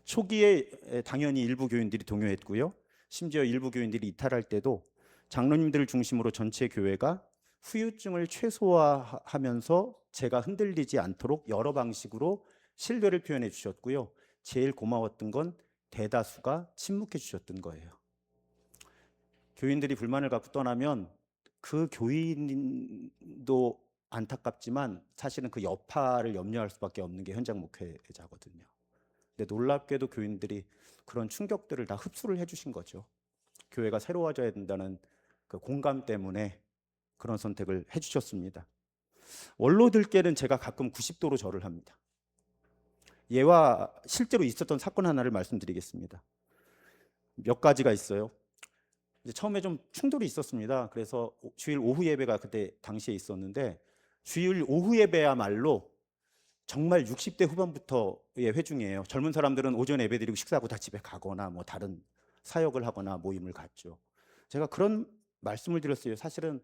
초기에 당연히 일부 교인들이 동요했고요. 심지어 일부 교인들이 이탈할 때도 장로님들을 중심으로 전체 교회가 후유증을 최소화하면서 제가 흔들리지 않도록 여러 방식으로 신뢰를 표현해 주셨고요. 제일 고마웠던 건 대다수가 침묵해 주셨던 거예요. 교인들이 불만을 갖고 떠나면 그 교인도 안타깝지만 사실은 그 여파를 염려할 수밖에 없는 게 현장 목회자거든요. 근데 놀랍게도 교인들이 그런 충격들을 다 흡수를 해주신 거죠. 교회가 새로워져야 된다는 그 공감 때문에 그런 선택을 해주셨습니다. 원로들께는 제가 가끔 90도로 절을 합니다. 예와 실제로 있었던 사건 하나를 말씀드리겠습니다. 몇 가지가 있어요. 이제 처음에 좀 충돌이 있었습니다. 그래서 주일 오후 예배가 그때 당시에 있었는데 주일 오후 예배야말로 정말 60대 후반부터의 회중이에요. 젊은 사람들은 오전 예배 드리고 식사하고 다 집에 가거나 뭐 다른 사역을 하거나 모임을 갖죠. 제가 그런 말씀을 드렸어요. 사실은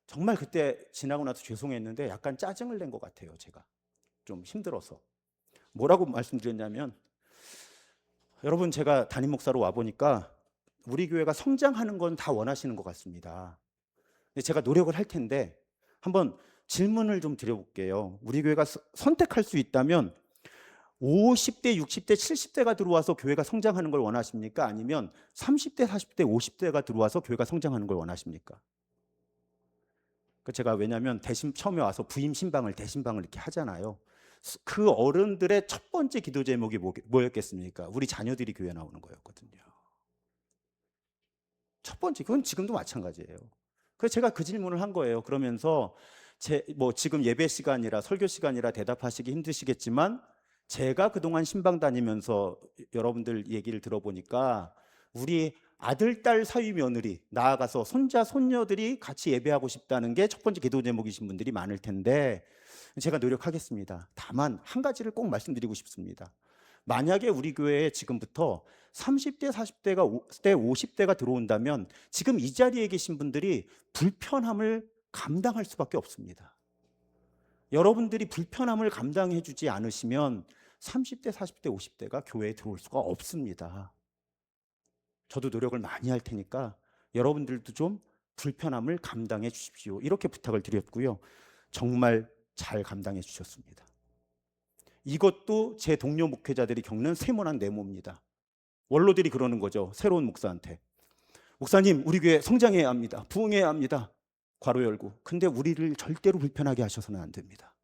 정말 그때 지나고 나서 죄송했는데 약간 짜증을 낸 것 같아요. 제가 좀 힘들어서. 뭐라고 말씀드렸냐면, 여러분, 제가 담임 목사로 와보니까 우리 교회가 성장하는 건 다 원하시는 것 같습니다. 근데 제가 노력을 할 텐데 한번 질문을 좀 드려볼게요. 우리 교회가 선택할 수 있다면 50대, 60대, 70대가 들어와서 교회가 성장하는 걸 원하십니까? 아니면 30대, 40대, 50대가 들어와서 교회가 성장하는 걸 원하십니까? 제가 왜냐하면 처음에 와서 부임 신방을 대신방을 이렇게 하잖아요. 그 어른들의 첫 번째 기도 제목이 뭐였겠습니까? 우리 자녀들이 교회 나오는 거였거든요. 첫 번째, 그건 지금도 마찬가지예요. 그래서 제가 그 질문을 한 거예요. 그러면서 지금 예배 시간이라 설교 시간이라 대답하시기 힘드시겠지만 제가 그동안 신방 다니면서 여러분들 얘기를 들어보니까 우리 아들, 딸, 사위, 며느리, 나아가서 손자, 손녀들이 같이 예배하고 싶다는 게 첫 번째 기도 제목이신 분들이 많을 텐데 제가 노력하겠습니다. 다만 한 가지를 꼭 말씀드리고 싶습니다. 만약에 우리 교회에 지금부터 30대, 40대가 50대가 들어온다면 지금 이 자리에 계신 분들이 불편함을 감당할 수밖에 없습니다. 여러분들이 불편함을 감당해 주지 않으시면 30대, 40대, 50대가 교회에 들어올 수가 없습니다. 저도 노력을 많이 할 테니까 여러분들도 좀 불편함을 감당해 주십시오. 이렇게 부탁을 드렸고요. 정말 잘 감당해 주셨습니다. 이것도 제 동료 목회자들이 겪는 세모난 네모입니다. 원로들이 그러는 거죠. 새로운 목사한테. 목사님, 우리 교회 성장해야 합니다. 부흥해야 합니다. 괄호 열고. 근데 우리를 절대로 불편하게 하셔서는 안 됩니다.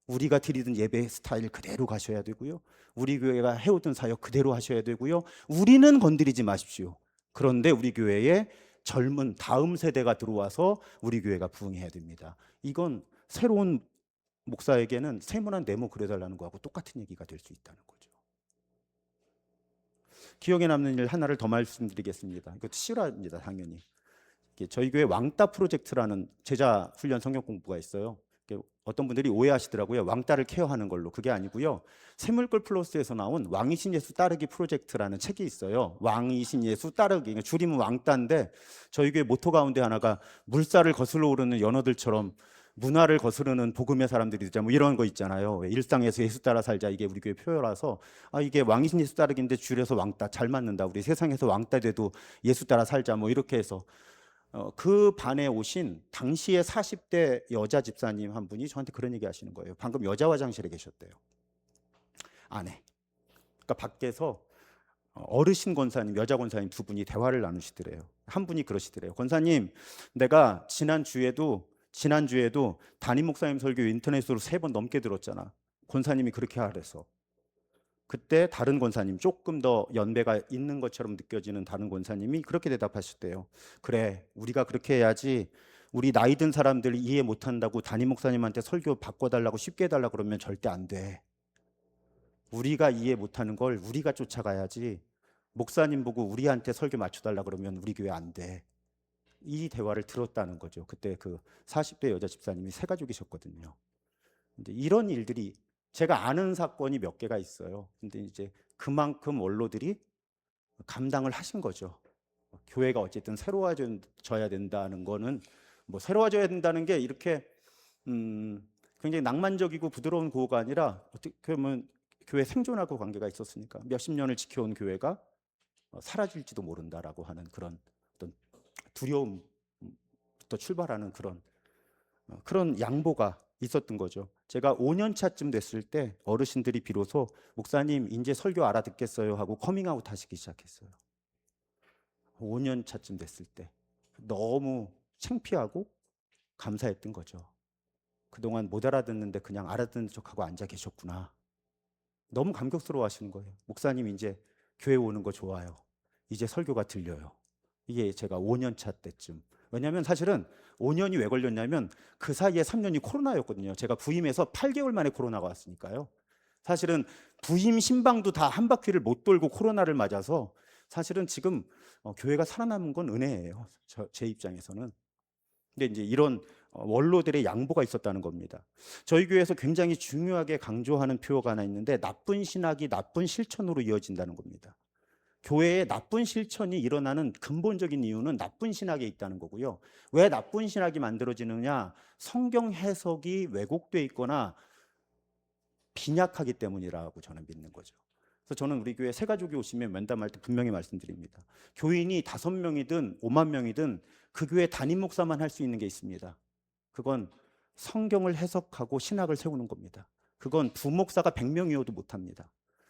우리가 드리던 예배 스타일 그대로 가셔야 되고요. 우리 교회가 해오던 사역 그대로 하셔야 되고요. 우리는 건드리지 마십시오. 그런데 우리 교회에 젊은 다음 세대가 들어와서 우리 교회가 부흥해야 됩니다. 이건 새로운 목사에게는 세모난 네모 그려달라는 거하고 똑같은 얘기가 될 수 있다는 거죠. 기억에 남는 일 하나를 더 말씀드리겠습니다. 이것도 실화입니다, 당연히. 저희 교회 왕따 프로젝트라는 제자 훈련 성경 공부가 있어요. 어떤 분들이 오해하시더라고요. 왕따를 케어하는 걸로. 그게 아니고요. 샘물골 플러스에서 나온 왕이신 예수 따르기 프로젝트라는 책이 있어요. 왕이신 예수 따르기. 줄이면 왕따인데 저희 교회 모토 가운데 하나가 물살을 거슬러 오르는 연어들처럼 문화를 거스르는 복음의 사람들이 되자 뭐 이런 거 있잖아요. 일상에서 예수 따라 살자. 이게 우리 교회 표어라서 이게 왕이신 예수 따르기인데 줄여서 왕따 잘 맞는다. 우리 세상에서 왕따 돼도 예수 따라 살자 뭐 이렇게 해서 그 반에 오신 당시에 40대 여자 집사님 한 분이 저한테 그런 얘기 하시는 거예요. 방금 여자 화장실에 계셨대요. 안에. 그러니까 밖에서 어르신 권사님, 여자 권사님 두 분이 대화를 나누시더래요. 한 분이 그러시더래요. 권사님, 내가 지난주에도 담임 목사님 설교 인터넷으로 3번 넘게 들었잖아. 권사님이 그렇게 하래서. 그때 다른 권사님, 조금 더 연배가 있는 것처럼 느껴지는 다른 권사님이 그렇게 대답하셨대요. 그래, 우리가 그렇게 해야지. 우리 나이 든 사람들 이해 못한다고 담임 목사님한테 설교 바꿔달라고 쉽게 해달라고 그러면 절대 안 돼. 우리가 이해 못하는 걸 우리가 쫓아가야지. 목사님 보고 우리한테 설교 맞춰달라고 그러면 우리 교회 안 돼. 이 대화를 들었다는 거죠. 그때 그 40대 여자 집사님이 세 가족이셨거든요. 근데 이런 일들이 제가 아는 사건이 몇 개가 있어요. 근데 이제 그만큼 원로들이 감당을 하신 거죠. 교회가 어쨌든 새로워져야 된다는 거는 뭐 새로워져야 된다는 게 이렇게 굉장히 낭만적이고 부드러운 구호가 아니라 어떻게 보면 교회 생존하고 관계가 있었으니까 몇십 년을 지켜온 교회가 사라질지도 모른다라고 하는 그런 어떤 두려움부터 출발하는 그런 양보가 있었던 거죠. 제가 5년 차쯤 됐을 때 어르신들이 비로소 목사님 이제 설교 알아듣겠어요 하고 커밍아웃 하시기 시작했어요. 5년 차쯤 됐을 때 너무 창피하고 감사했던 거죠. 그동안 못 알아듣는데 그냥 알아듣는 척하고 앉아 계셨구나. 너무 감격스러워 하시는 거예요. 목사님 이제 교회 오는 거 좋아요. 이제 설교가 들려요. 이게 제가 5년 차 때쯤. 왜냐하면 사실은 5년이 왜 걸렸냐면 그 사이에 3년이 코로나였거든요. 제가 부임해서 8개월 만에 코로나가 왔으니까요. 사실은 부임 신방도 다 한 바퀴를 못 돌고 코로나를 맞아서 사실은 지금 교회가 살아남은 건 은혜예요. 제 입장에서는. 근데 이제 이런 원로들의 양보가 있었다는 겁니다. 저희 교회에서 굉장히 중요하게 강조하는 표어가 하나 있는데 나쁜 신학이 나쁜 실천으로 이어진다는 겁니다. 교회에 나쁜 실천이 일어나는 근본적인 이유는 나쁜 신학에 있다는 거고요. 왜 나쁜 신학이 만들어지느냐? 성경 해석이 왜곡돼 있거나 빈약하기 때문이라고 저는 믿는 거죠. 그래서 저는 우리 교회 새 가족이 오시면 면담할 때 분명히 말씀드립니다. 교인이 5명이든 5만 명이든 그 교회 담임 목사만 할 수 있는 게 있습니다. 그건 성경을 해석하고 신학을 세우는 겁니다. 그건 부목사가 100명이어도 못합니다.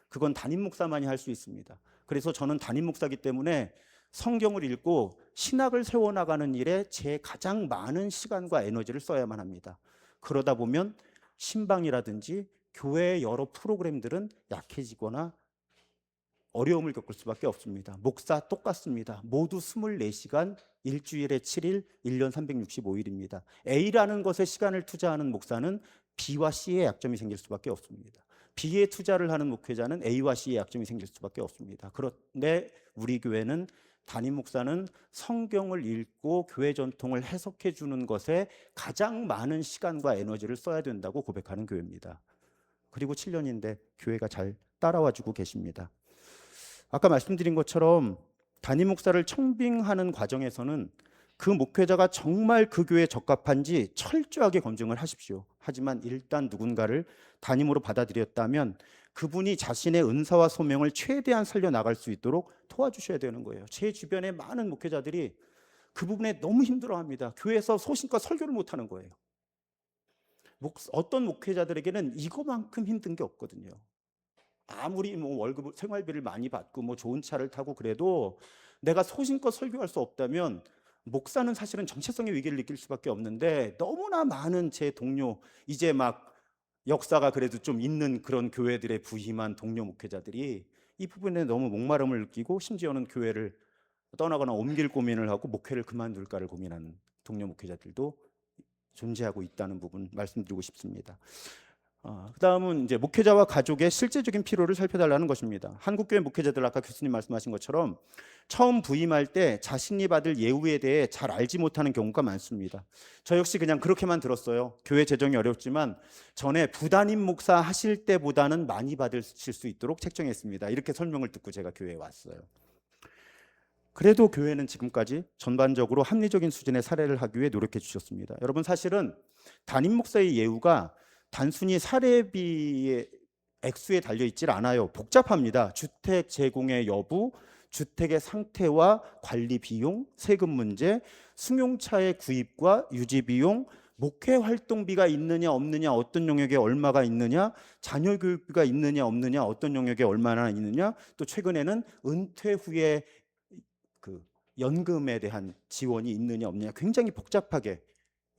그건 담임 목사만이 할 수 있습니다. 그래서 저는 담임 목사기 때문에 성경을 읽고 신학을 세워나가는 일에 제 가장 많은 시간과 에너지를 써야만 합니다. 그러다 보면 신방이라든지 교회의 여러 프로그램들은 약해지거나 어려움을 겪을 수밖에 없습니다. 목사 똑같습니다. 모두 24시간, 일주일에 7일, 1년 365일입니다. A라는 것에 시간을 투자하는 목사는 B와 C의 약점이 생길 수밖에 없습니다. B에 투자를 하는 목회자는 A와 C의 약점이 생길 수밖에 없습니다. 그런데 우리 교회는 담임 목사는 성경을 읽고 교회 전통을 해석해 주는 것에 가장 많은 시간과 에너지를 써야 된다고 고백하는 교회입니다. 그리고 7년인데 교회가 잘 따라와 주고 계십니다. 아까 말씀드린 것처럼 담임 목사를 청빙하는 과정에서는 그 목회자가 정말 그 교회에 적합한지 철저하게 검증을 하십시오. 하지만 일단 누군가를 담임으로 받아들였다면 그분이 자신의 은사와 소명을 최대한 살려나갈 수 있도록 도와주셔야 되는 거예요. 제 주변의 많은 목회자들이 그 부분에 너무 힘들어합니다. 교회에서 소신껏 설교를 못하는 거예요. 어떤 목회자들에게는 이거만큼 힘든 게 없거든요. 아무리 뭐 월급 생활비를 많이 받고 뭐 좋은 차를 타고 그래도 내가 소신껏 설교할 수 없다면 목사는 사실은 정체성의 위기를 느낄 수밖에 없는데 너무나 많은 제 동료, 이제 막 역사가 그래도 좀 있는 그런 교회들의 부임한 동료 목회자들이 이 부분에 너무 목마름을 느끼고 심지어는 교회를 떠나거나 옮길 고민을 하고 목회를 그만둘까를 고민하는 동료 목회자들도 존재하고 있다는 부분 말씀드리고 싶습니다. 그다음은 이제 목회자와 가족의 실제적인 필요를 살펴달라는 것입니다. 한국교회 목회자들 아까 교수님 말씀하신 것처럼 처음 부임할 때 자신이 받을 예우에 대해 잘 알지 못하는 경우가 많습니다. 저 역시 그냥 그렇게만 들었어요. 교회 재정이 어렵지만 전에 부담임 목사 하실 때보다는 많이 받으실 수 있도록 책정했습니다. 이렇게 설명을 듣고 제가 교회에 왔어요. 그래도 교회는 지금까지 전반적으로 합리적인 수준의 사례를 하기 위해 노력해 주셨습니다. 여러분, 사실은 담임 목사의 예우가 단순히 사례비의 액수에 달려있질 않아요. 복잡합니다. 주택 제공의 여부, 주택의 상태와 관리 비용, 세금 문제, 승용차의 구입과 유지 비용, 목회 활동비가 있느냐 없느냐, 어떤 영역에 얼마가 있느냐, 자녀 교육비가 있느냐 없느냐, 어떤 영역에 얼마나 있느냐, 또 최근에는 은퇴 후에 그 연금에 대한 지원이 있느냐 없느냐, 굉장히 복잡하게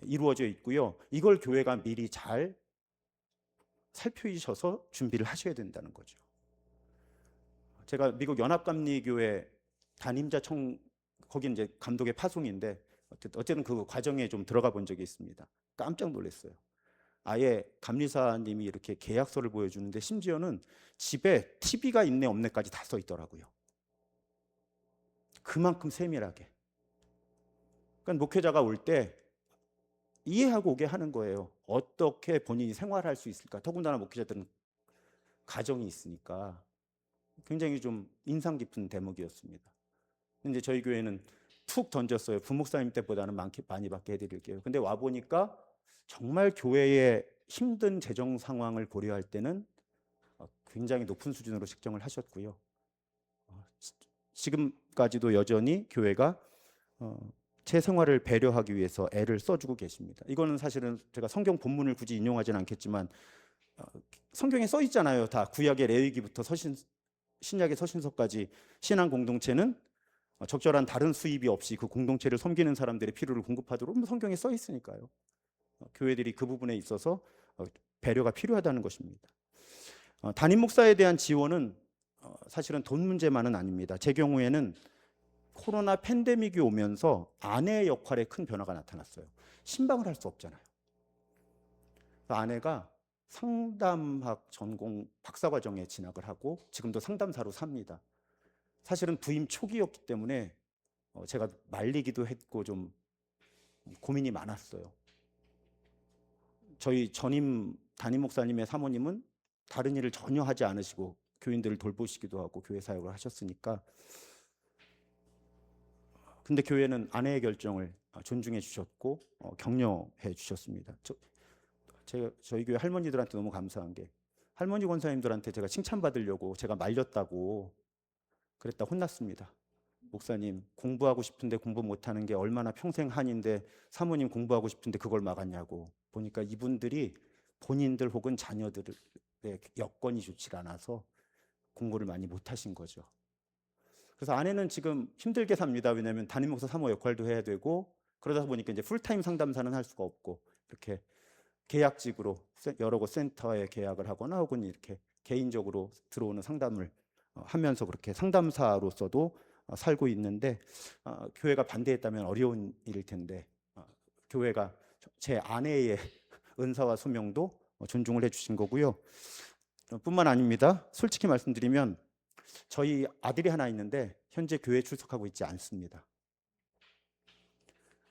이루어져 있고요. 이걸 교회가 미리 잘 살펴주셔서 준비를 하셔야 된다는 거죠. 제가 미국 연합감리교회 담임자청, 거기 이제 감독의 파송인데 어쨌든 그 과정에 좀 들어가 본 적이 있습니다. 깜짝 놀랐어요. 아예 감리사님이 이렇게 계약서를 보여주는데 심지어는 집에 TV가 있네 없네까지 다 써 있더라고요. 그만큼 세밀하게. 그러니까 목회자가 올 때 이해하고 오게 하는 거예요. 어떻게 본인이 생활할 수 있을까? 더군다나 목회자들은 가정이 있으니까 굉장히 좀 인상 깊은 대목이었습니다. 근데 저희 교회는 툭 던졌어요. 부목사님 때보다는 많이 받게 해드릴게요. 근데 와 보니까 정말 교회의 힘든 재정 상황을 고려할 때는 굉장히 높은 수준으로 책정을 하셨고요. 지금까지도 여전히 교회가 제 생활을 배려하기 위해서 애를 써주고 계십니다. 이거는 사실은 제가 성경 본문을 굳이 인용하지는 않겠지만 성경에 써 있잖아요. 다 구약의 레위기부터 신약의 서신서까지 신앙 공동체는 적절한 다른 수입이 없이 그 공동체를 섬기는 사람들의 필요를 공급하도록 성경에 써 있으니까요. 교회들이 그 부분에 있어서 배려가 필요하다는 것입니다. 담임 목사에 대한 지원은 사실은 돈 문제만은 아닙니다. 제 경우에는 코로나 팬데믹이 오면서 아내의 역할에 큰 변화가 나타났어요. 신방을 할 수 없잖아요. 아내가 상담학 전공 박사과정에 진학을 하고 지금도 상담사로 삽니다. 사실은 부임 초기였기 때문에 제가 말리기도 했고 좀 고민이 많았어요. 저희 전임 담임 목사님의 사모님은 다른 일을 전혀 하지 않으시고 교인들을 돌보시기도 하고 교회 사역을 하셨으니까. 근데 교회는 아내의 결정을 존중해 주셨고 격려해 주셨습니다. 저희 교회 할머니들한테 너무 감사한 게, 할머니 권사님들한테 제가 칭찬받으려고 제가 말렸다고 그랬다 혼났습니다. 목사님, 공부하고 싶은데 공부 못하는 게 얼마나 평생 한인데 사모님 공부하고 싶은데 그걸 막았냐고. 보니까 이분들이 본인들 혹은 자녀들의 여건이 좋지 않아서 공부를 많이 못하신 거죠. 그래서 아내는 지금 힘들게 삽니다. 왜냐하면 담임 목사 사모 역할도 해야 되고, 그러다 보니까 이제 풀타임 상담사는 할 수가 없고, 이렇게 계약직으로 여러 곳 센터에 계약을 하거나 혹은 이렇게 개인적으로 들어오는 상담을 하면서 그렇게 상담사로서도 살고 있는데, 교회가 반대했다면 어려운 일일 텐데 교회가 제 아내의 은사와 소명도 존중을 해주신 거고요. 뿐만 아닙니다. 솔직히 말씀드리면 저희 아들이 하나 있는데 현재 교회에 출석하고 있지 않습니다.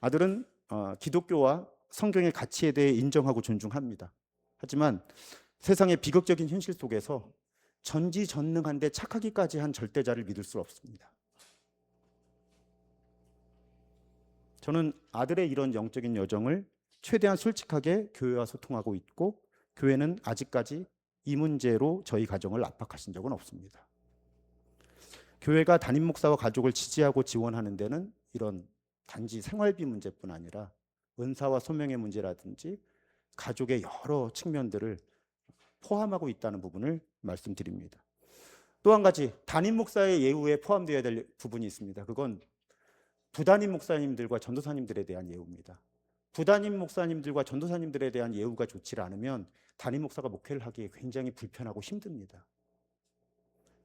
아들은 기독교와 성경의 가치에 대해 인정하고 존중합니다. 하지만 세상의 비극적인 현실 속에서 전지전능한데 착하기까지 한 절대자를 믿을 수 없습니다. 저는 아들의 이런 영적인 여정을 최대한 솔직하게 교회와 소통하고 있고, 교회는 아직까지 이 문제로 저희 가정을 압박하신 적은 없습니다. 교회가 담임 목사와 가족을 지지하고 지원하는 데는 이런 단지 생활비 문제뿐 아니라 은사와 소명의 문제라든지 가족의 여러 측면들을 포함하고 있다는 부분을 말씀드립니다. 또 한 가지, 담임 목사의 예우에 포함되어야 될 부분이 있습니다. 그건 부담임 목사님들과 전도사님들에 대한 예우입니다. 부담임 목사님들과 전도사님들에 대한 예우가 좋지 않으면 담임 목사가 목회를 하기에 굉장히 불편하고 힘듭니다.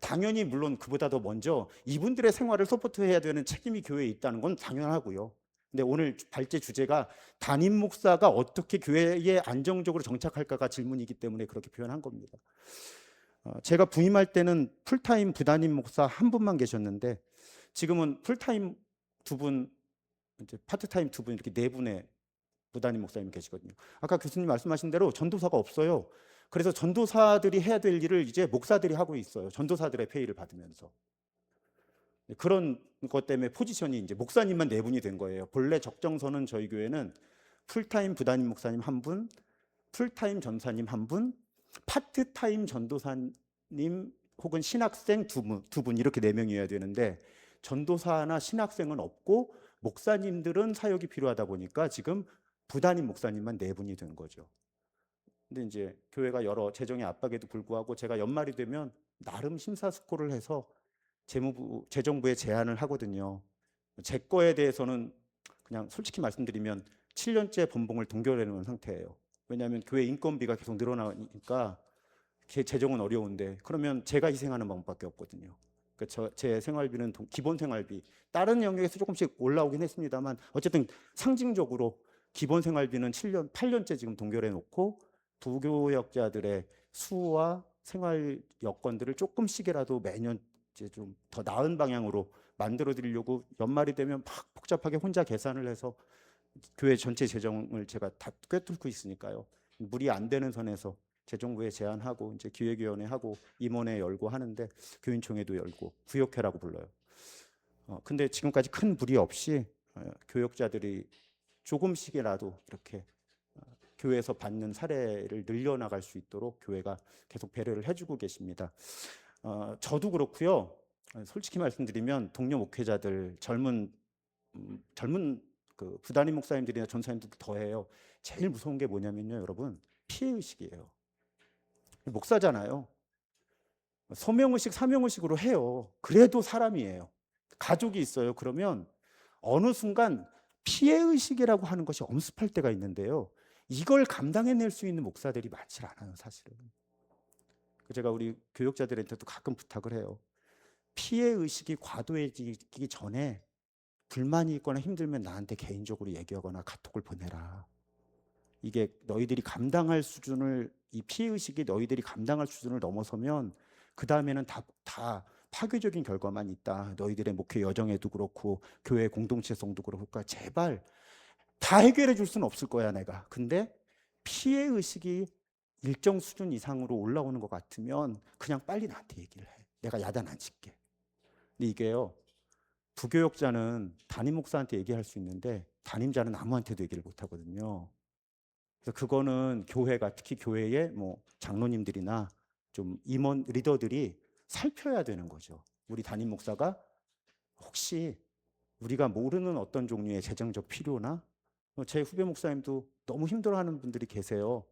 당연히 물론 그보다 더 먼저 이분들의 생활을 서포트해야 되는 책임이 교회에 있다는 건 당연하고요. 근데 오늘 발제 주제가 담임 목사가 어떻게 교회에 안정적으로 정착할까가 질문이기 때문에 그렇게 표현한 겁니다. 제가 부임할 때는 풀타임 부담임 목사 한 분만 계셨는데 지금은 풀타임 2분, 이제 파트타임 2분, 이렇게 4분의 부담임 목사님이 계시거든요. 아까 교수님 말씀하신 대로 전도사가 없어요. 그래서 전도사들이 해야 될 일을 이제 목사들이 하고 있어요. 전도사들의 페이를 받으면서. 그런 것 때문에 포지션이 이제 목사님만 4분이 된 거예요. 본래 적정선은 저희 교회는 풀타임 부담임 목사님 1분, 풀타임 전사님 1분, 파트타임 전도사님 혹은 신학생 2분 이렇게 4명이어야 되는데 전도사나 신학생은 없고 목사님들은 사역이 필요하다 보니까 지금 부담임 목사님만 4분이 된 거죠. 근데 이제 교회가 여러 재정의 압박에도 불구하고 제가 연말이 되면 나름 심사숙고를 해서 재정부에 제안을 하거든요. 제 거에 대해서는 그냥 솔직히 말씀드리면 7년째 번봉을 동결해놓은 상태예요. 왜냐하면 교회 인건비가 계속 늘어나니까 재정은 어려운데 그러면 제가 희생하는 방법밖에 없거든요. 그러니까 제 생활비는 기본 생활비, 다른 영역에서 조금씩 올라오긴 했습니다만 어쨌든 상징적으로 기본 생활비는 8년째 지금 동결해 놓고 부교역자들의 수와 생활 여건들을 조금씩이라도 매년 이제 좀 더 나은 방향으로 만들어 드리려고 연말이 되면 막 복잡하게 혼자 계산을 해서 교회 전체 재정을 제가 다 꿰뚫고 있으니까요. 무리 안 되는 선에서 재정부에 제안하고 이제 기획위원회 하고 임원회 열고 하는데 교인총회도 열고 구역회라고 불러요. 근데 지금까지 큰 무리 없이 교역자들이 조금씩이라도 이렇게 교회에서 받는 사례를 늘려나갈 수 있도록 교회가 계속 배려를 해주고 계십니다. 저도 그렇고요. 솔직히 말씀드리면 동료 목회자들 젊은 그 부담임 목사님들이나 전사님들 더해요. 제일 무서운 게 뭐냐면요, 여러분, 피해의식이에요. 목사잖아요. 소명의식, 사명의식으로 해요. 그래도 사람이에요. 가족이 있어요. 그러면 어느 순간 피해의식이라고 하는 것이 엄습할 때가 있는데요. 이걸 감당해낼 수 있는 목사들이 많지 않아요, 사실은. 제가 우리 교역자들한테도 가끔 부탁을 해요. 피해의식이 과도해지기 전에 불만이 있거나 힘들면 나한테 개인적으로 얘기하거나 카톡을 보내라. 이게 너희들이 감당할 수준을, 이 피해의식이 너희들이 감당할 수준을 넘어서면 그 다음에는 다 파괴적인 결과만 있다. 너희들의 목회 여정에도 그렇고 교회 공동체성도 그렇고 그러니까 제발 다 해결해 줄 수는 없을 거야 내가. 근데 피해 의식이 일정 수준 이상으로 올라오는 것 같으면 그냥 빨리 나한테 얘기를 해. 내가 야단 안 칠게. 근데 이게요, 부교역자는 담임 목사한테 얘기할 수 있는데 담임자는 아무한테도 얘기를 못 하거든요. 그래서 그거는 교회가, 특히 교회의 뭐 장로님들이나 좀 임원 리더들이 살펴야 되는 거죠. 우리 담임 목사가 혹시 우리가 모르는 어떤 종류의 재정적 필요나, 제 후배 목사님도 너무 힘들어하는 분들이 계세요.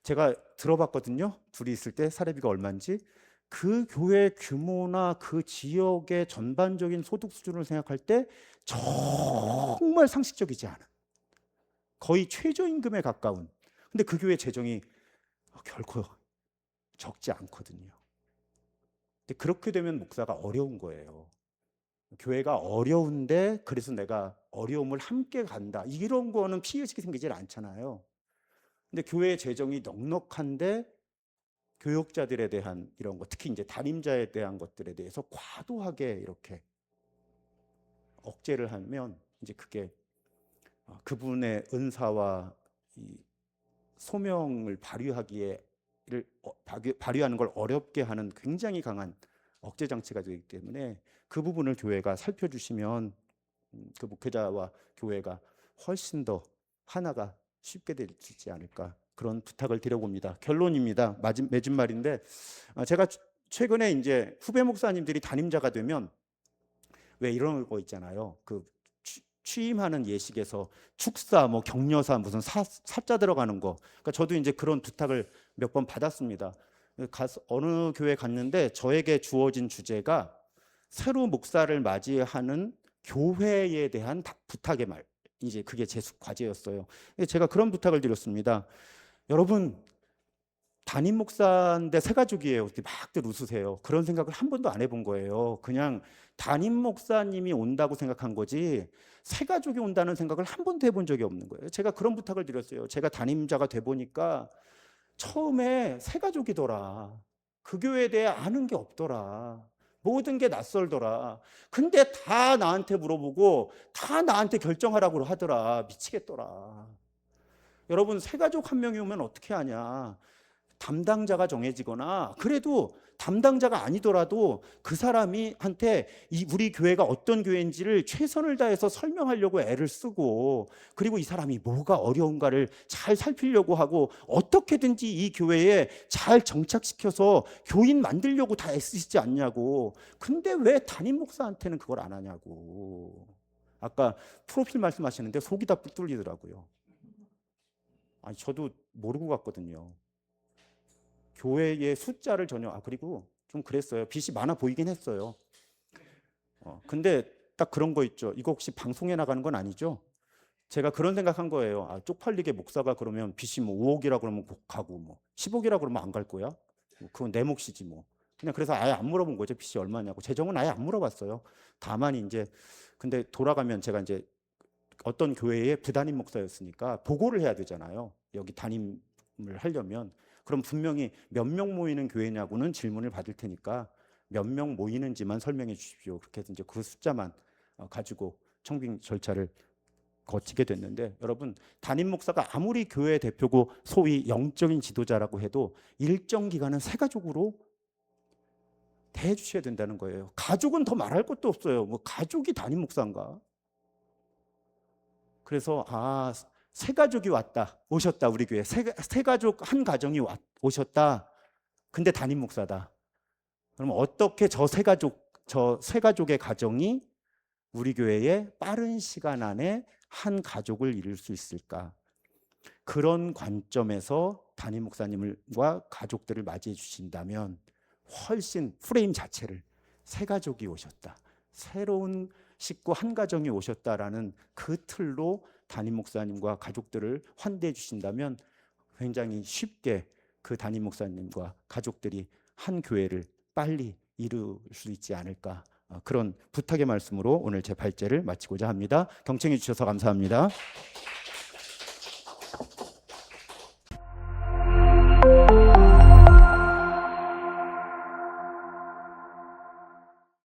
제가 들어봤거든요. 둘이 있을 때 사례비가 얼마인지. 그 교회 규모나 그 지역의 전반적인 소득 수준을 생각할 때 정말 상식적이지 않은, 거의 최저임금에 가까운. 근데 그 교회 재정이 결코 적지 않거든요. 근데 그렇게 되면 목사가 어려운 거예요. 교회가 어려운데 그래서 내가 어려움을 함께 간다, 이런 거는 피해의식이 생기질 않잖아요. 근데 교회의 재정이 넉넉한데 교역자들에 대한 이런 거, 특히 이제 담임자에 대한 것들에 대해서 과도하게 이렇게 억제를 하면 이제 그게 그분의 은사와 이 소명을 발휘하는 걸 어렵게 하는 굉장히 강한 억제 장치가 되기 때문에 그 부분을 교회가 살펴주시면 그 목회자와 교회가 훨씬 더 하나가 쉽게 될 수 있지 않을까, 그런 부탁을 드려봅니다. 결론입니다. 맺은 말인데, 제가 최근에 이제 후배 목사님들이 담임자가 되면 왜 이런 거 있잖아요. 그 취임하는 예식에서 축사, 뭐 격려사, 무슨 사자 들어가는 거. 그러니까 저도 이제 그런 부탁을 몇 번 받았습니다. 어느 교회 갔는데 저에게 주어진 주제가 새로 목사를 맞이하는 교회에 대한 부탁의 말. 이제 그게 제 과제였어요. 제가 그런 부탁을 드렸습니다. 여러분, 담임 목사인데 새 가족이에요. 막들 웃으세요. 그런 생각을 한 번도 안 해본 거예요. 그냥 담임 목사님이 온다고 생각한 거지 새 가족이 온다는 생각을 한 번도 해본 적이 없는 거예요. 제가 그런 부탁을 드렸어요. 제가 담임자가 돼 보니까 처음에 새 가족이더라. 그 교회에 대해 아는 게 없더라. 모든 게 낯설더라. 근데 다 나한테 물어보고 다 나한테 결정하라고 하더라. 미치겠더라. 여러분, 새 가족 한 명이 오면 어떻게 하냐? 담당자가 정해지거나, 그래도 담당자가 아니더라도 그 사람이 한테 우리 교회가 어떤 교회인지를 최선을 다해서 설명하려고 애를 쓰고, 그리고 이 사람이 뭐가 어려운가를 잘 살피려고 하고 어떻게든지 이 교회에 잘 정착시켜서 교인 만들려고 다 애쓰시지 않냐고. 근데 왜 담임 목사한테는 그걸 안 하냐고. 아까 프로필 말씀하시는데 속이 다 뿔 뚫리더라고요. 아니, 저도 모르고 갔거든요. 교회의 숫자를 전혀, 그리고 좀 그랬어요. 빚이 많아 보이긴 했어요. 근데 딱 그런 거 있죠. 이거 혹시 방송에 나가는 건 아니죠? 제가 그런 생각한 거예요. 쪽팔리게 목사가 그러면 빚이 뭐 5억이라 그러면 가고, 뭐 10억이라 그러면 안 갈 거야? 뭐 그건 내 몫이지 뭐. 그냥 그래서 아예 안 물어본 거죠. 빚이 얼마냐고. 재정은 아예 안 물어봤어요. 다만 이제 근데 돌아가면 제가 이제 어떤 교회의 부담임 목사였으니까 보고를 해야 되잖아요. 여기 담임을 하려면. 그럼 분명히 몇 명 모이는 교회냐고는 질문을 받을 테니까 몇 명 모이는지만 설명해 주십시오. 그렇게 해서 이제 그 숫자만 가지고 청빙 절차를 거치게 됐는데, 여러분, 담임 목사가 아무리 교회 대표고 소위 영적인 지도자라고 해도 일정 기간은 새 가족으로 대해 주셔야 된다는 거예요. 가족은 더 말할 것도 없어요. 뭐 가족이 담임 목사인가? 그래서 새 가족이 오셨다. 우리 교회 새 가족 한 가정이 오셨다. 근데 담임 목사다. 그럼 어떻게 저 새 가족의 가정이 우리 교회에 빠른 시간 안에 한 가족을 이룰 수 있을까? 그런 관점에서 담임 목사님과 가족들을 맞이해 주신다면 훨씬 프레임 자체를 새 가족이 오셨다, 새로운 식구 한 가정이 오셨다라는 그 틀로 담임 목사님과 가족들을 환대해 주신다면 굉장히 쉽게 그 담임 목사님과 가족들이 한 교회를 빨리 이룰 수 있지 않을까, 그런 부탁의 말씀으로 오늘 제 발제를 마치고자 합니다. 경청해 주셔서 감사합니다.